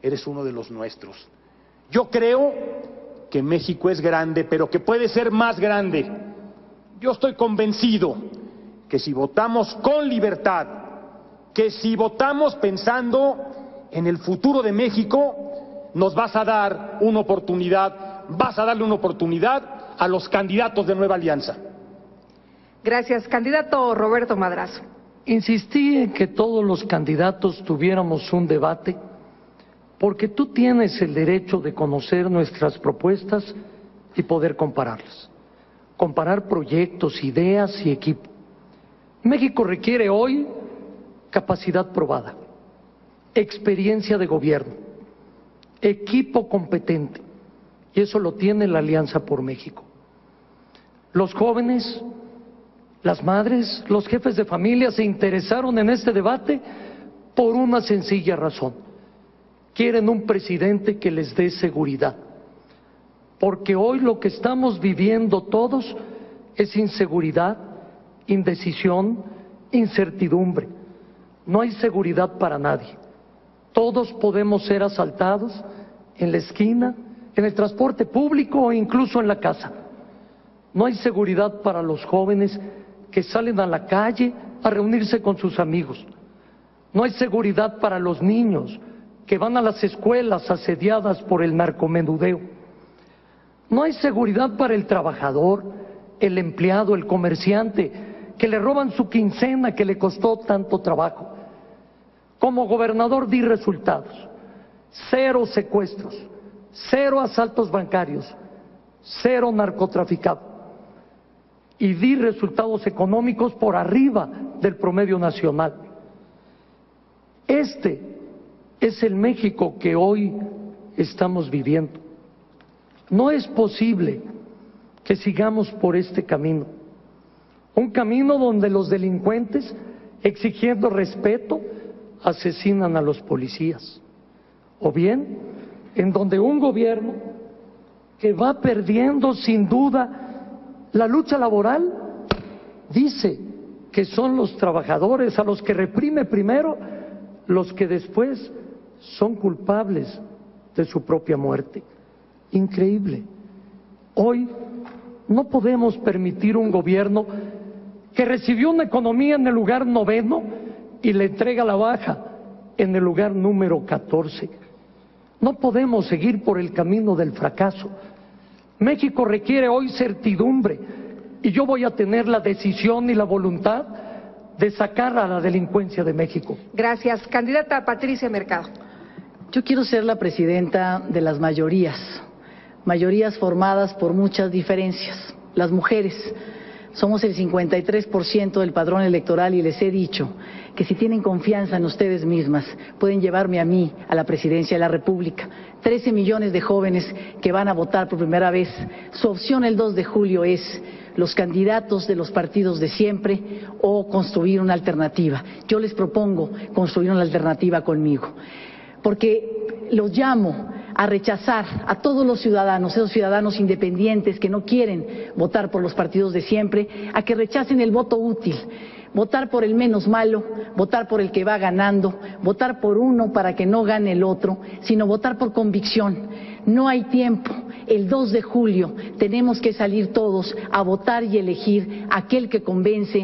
eres uno de los nuestros. Yo creo que México es grande, pero que puede ser más grande. Yo estoy convencido que si votamos con libertad, que si votamos pensando en el futuro de México, nos vas a dar una oportunidad, vas a darle una oportunidad a los candidatos de Nueva Alianza. Gracias. Candidato Roberto Madrazo. Insistí en que todos los candidatos tuviéramos un debate porque tú tienes el derecho de conocer nuestras propuestas y poder compararlas. Comparar proyectos, ideas y equipo. México requiere hoy capacidad probada, experiencia de gobierno, equipo competente, y eso lo tiene la Alianza por México. Los jóvenes, las madres, los jefes de familia se interesaron en este debate por una sencilla razón. Quieren un presidente que les dé seguridad, porque hoy lo que estamos viviendo todos es inseguridad, indecisión, incertidumbre. No hay seguridad para nadie. Todos podemos ser asaltados en la esquina, en el transporte público o incluso en la casa. No hay seguridad para los jóvenes que salen a la calle a reunirse con sus amigos. No hay seguridad para los niños que van a las escuelas asediadas por el narcomenudeo. No hay seguridad para el trabajador, el empleado, el comerciante, que le roban su quincena que le costó tanto trabajo. Como gobernador di resultados: 0 secuestros, 0 asaltos bancarios, 0 narcotraficado. Y di resultados económicos por arriba del promedio nacional. Este es el México que hoy estamos viviendo. No es posible que sigamos por este camino. Un camino donde los delincuentes, exigiendo respeto, asesinan a los policías. O bien, en donde un gobierno que va perdiendo sin duda la lucha laboral, dice que son los trabajadores a los que reprime primero, los que después son culpables de su propia muerte. Increíble. Hoy no podemos permitir un gobierno que recibió una economía en el lugar 9º y le entrega la baja en el lugar número 14. No podemos seguir por el camino del fracaso. México requiere hoy certidumbre y yo voy a tener la decisión y la voluntad de sacar a la delincuencia de México. Gracias. Candidata Patricia Mercado. Yo quiero ser la presidenta de las mayorías formadas por muchas diferencias. Las mujeres somos el 53% del padrón electoral y les he dicho que si tienen confianza en ustedes mismas, pueden llevarme a mí a la presidencia de la República. 13 millones de jóvenes que van a votar por primera vez. Su opción el 2 de julio es los candidatos de los partidos de siempre o construir una alternativa. Yo les propongo construir una alternativa conmigo, porque los llamo a rechazar a todos los ciudadanos, esos ciudadanos independientes que no quieren votar por los partidos de siempre, a que rechacen el voto útil, votar por el menos malo, votar por el que va ganando, votar por uno para que no gane el otro, sino votar por convicción. No hay tiempo. El 2 de julio tenemos que salir todos a votar y elegir aquel que convence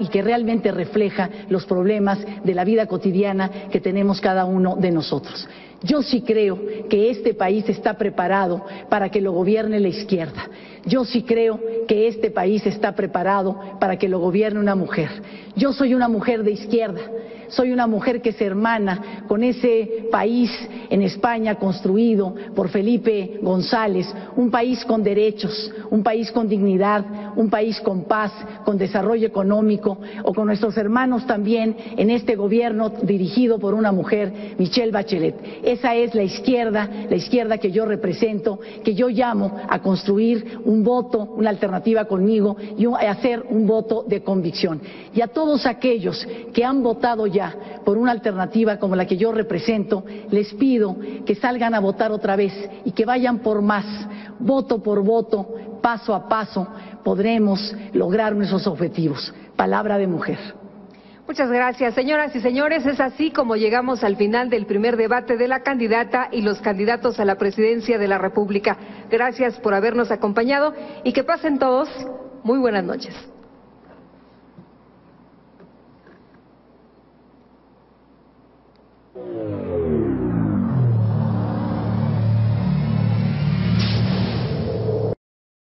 y que realmente refleja los problemas de la vida cotidiana que tenemos cada uno de nosotros. Yo sí creo que este país está preparado para que lo gobierne la izquierda. Yo sí creo que este país está preparado para que lo gobierne una mujer. Yo soy una mujer de izquierda. soy una mujer que se hermana con ese país en España construido por Felipe González, un país con derechos, un país con dignidad, un país con paz, con desarrollo económico, o con nuestros hermanos también en este gobierno dirigido por una mujer, Michelle Bachelet. Esa es la izquierda que yo represento, que yo llamo a construir un voto, una alternativa conmigo y a hacer un voto de convicción. Y a todos aquellos que han votado ya por una alternativa como la que yo represento, les pido que salgan a votar otra vez y que vayan por más. Voto por voto, paso a paso, podremos lograr nuestros objetivos. Palabra de mujer. Muchas gracias, señoras y señores. Es así como llegamos al final del primer debate de la candidata y los candidatos a la presidencia de la República. Gracias por habernos acompañado y que pasen todos muy buenas noches.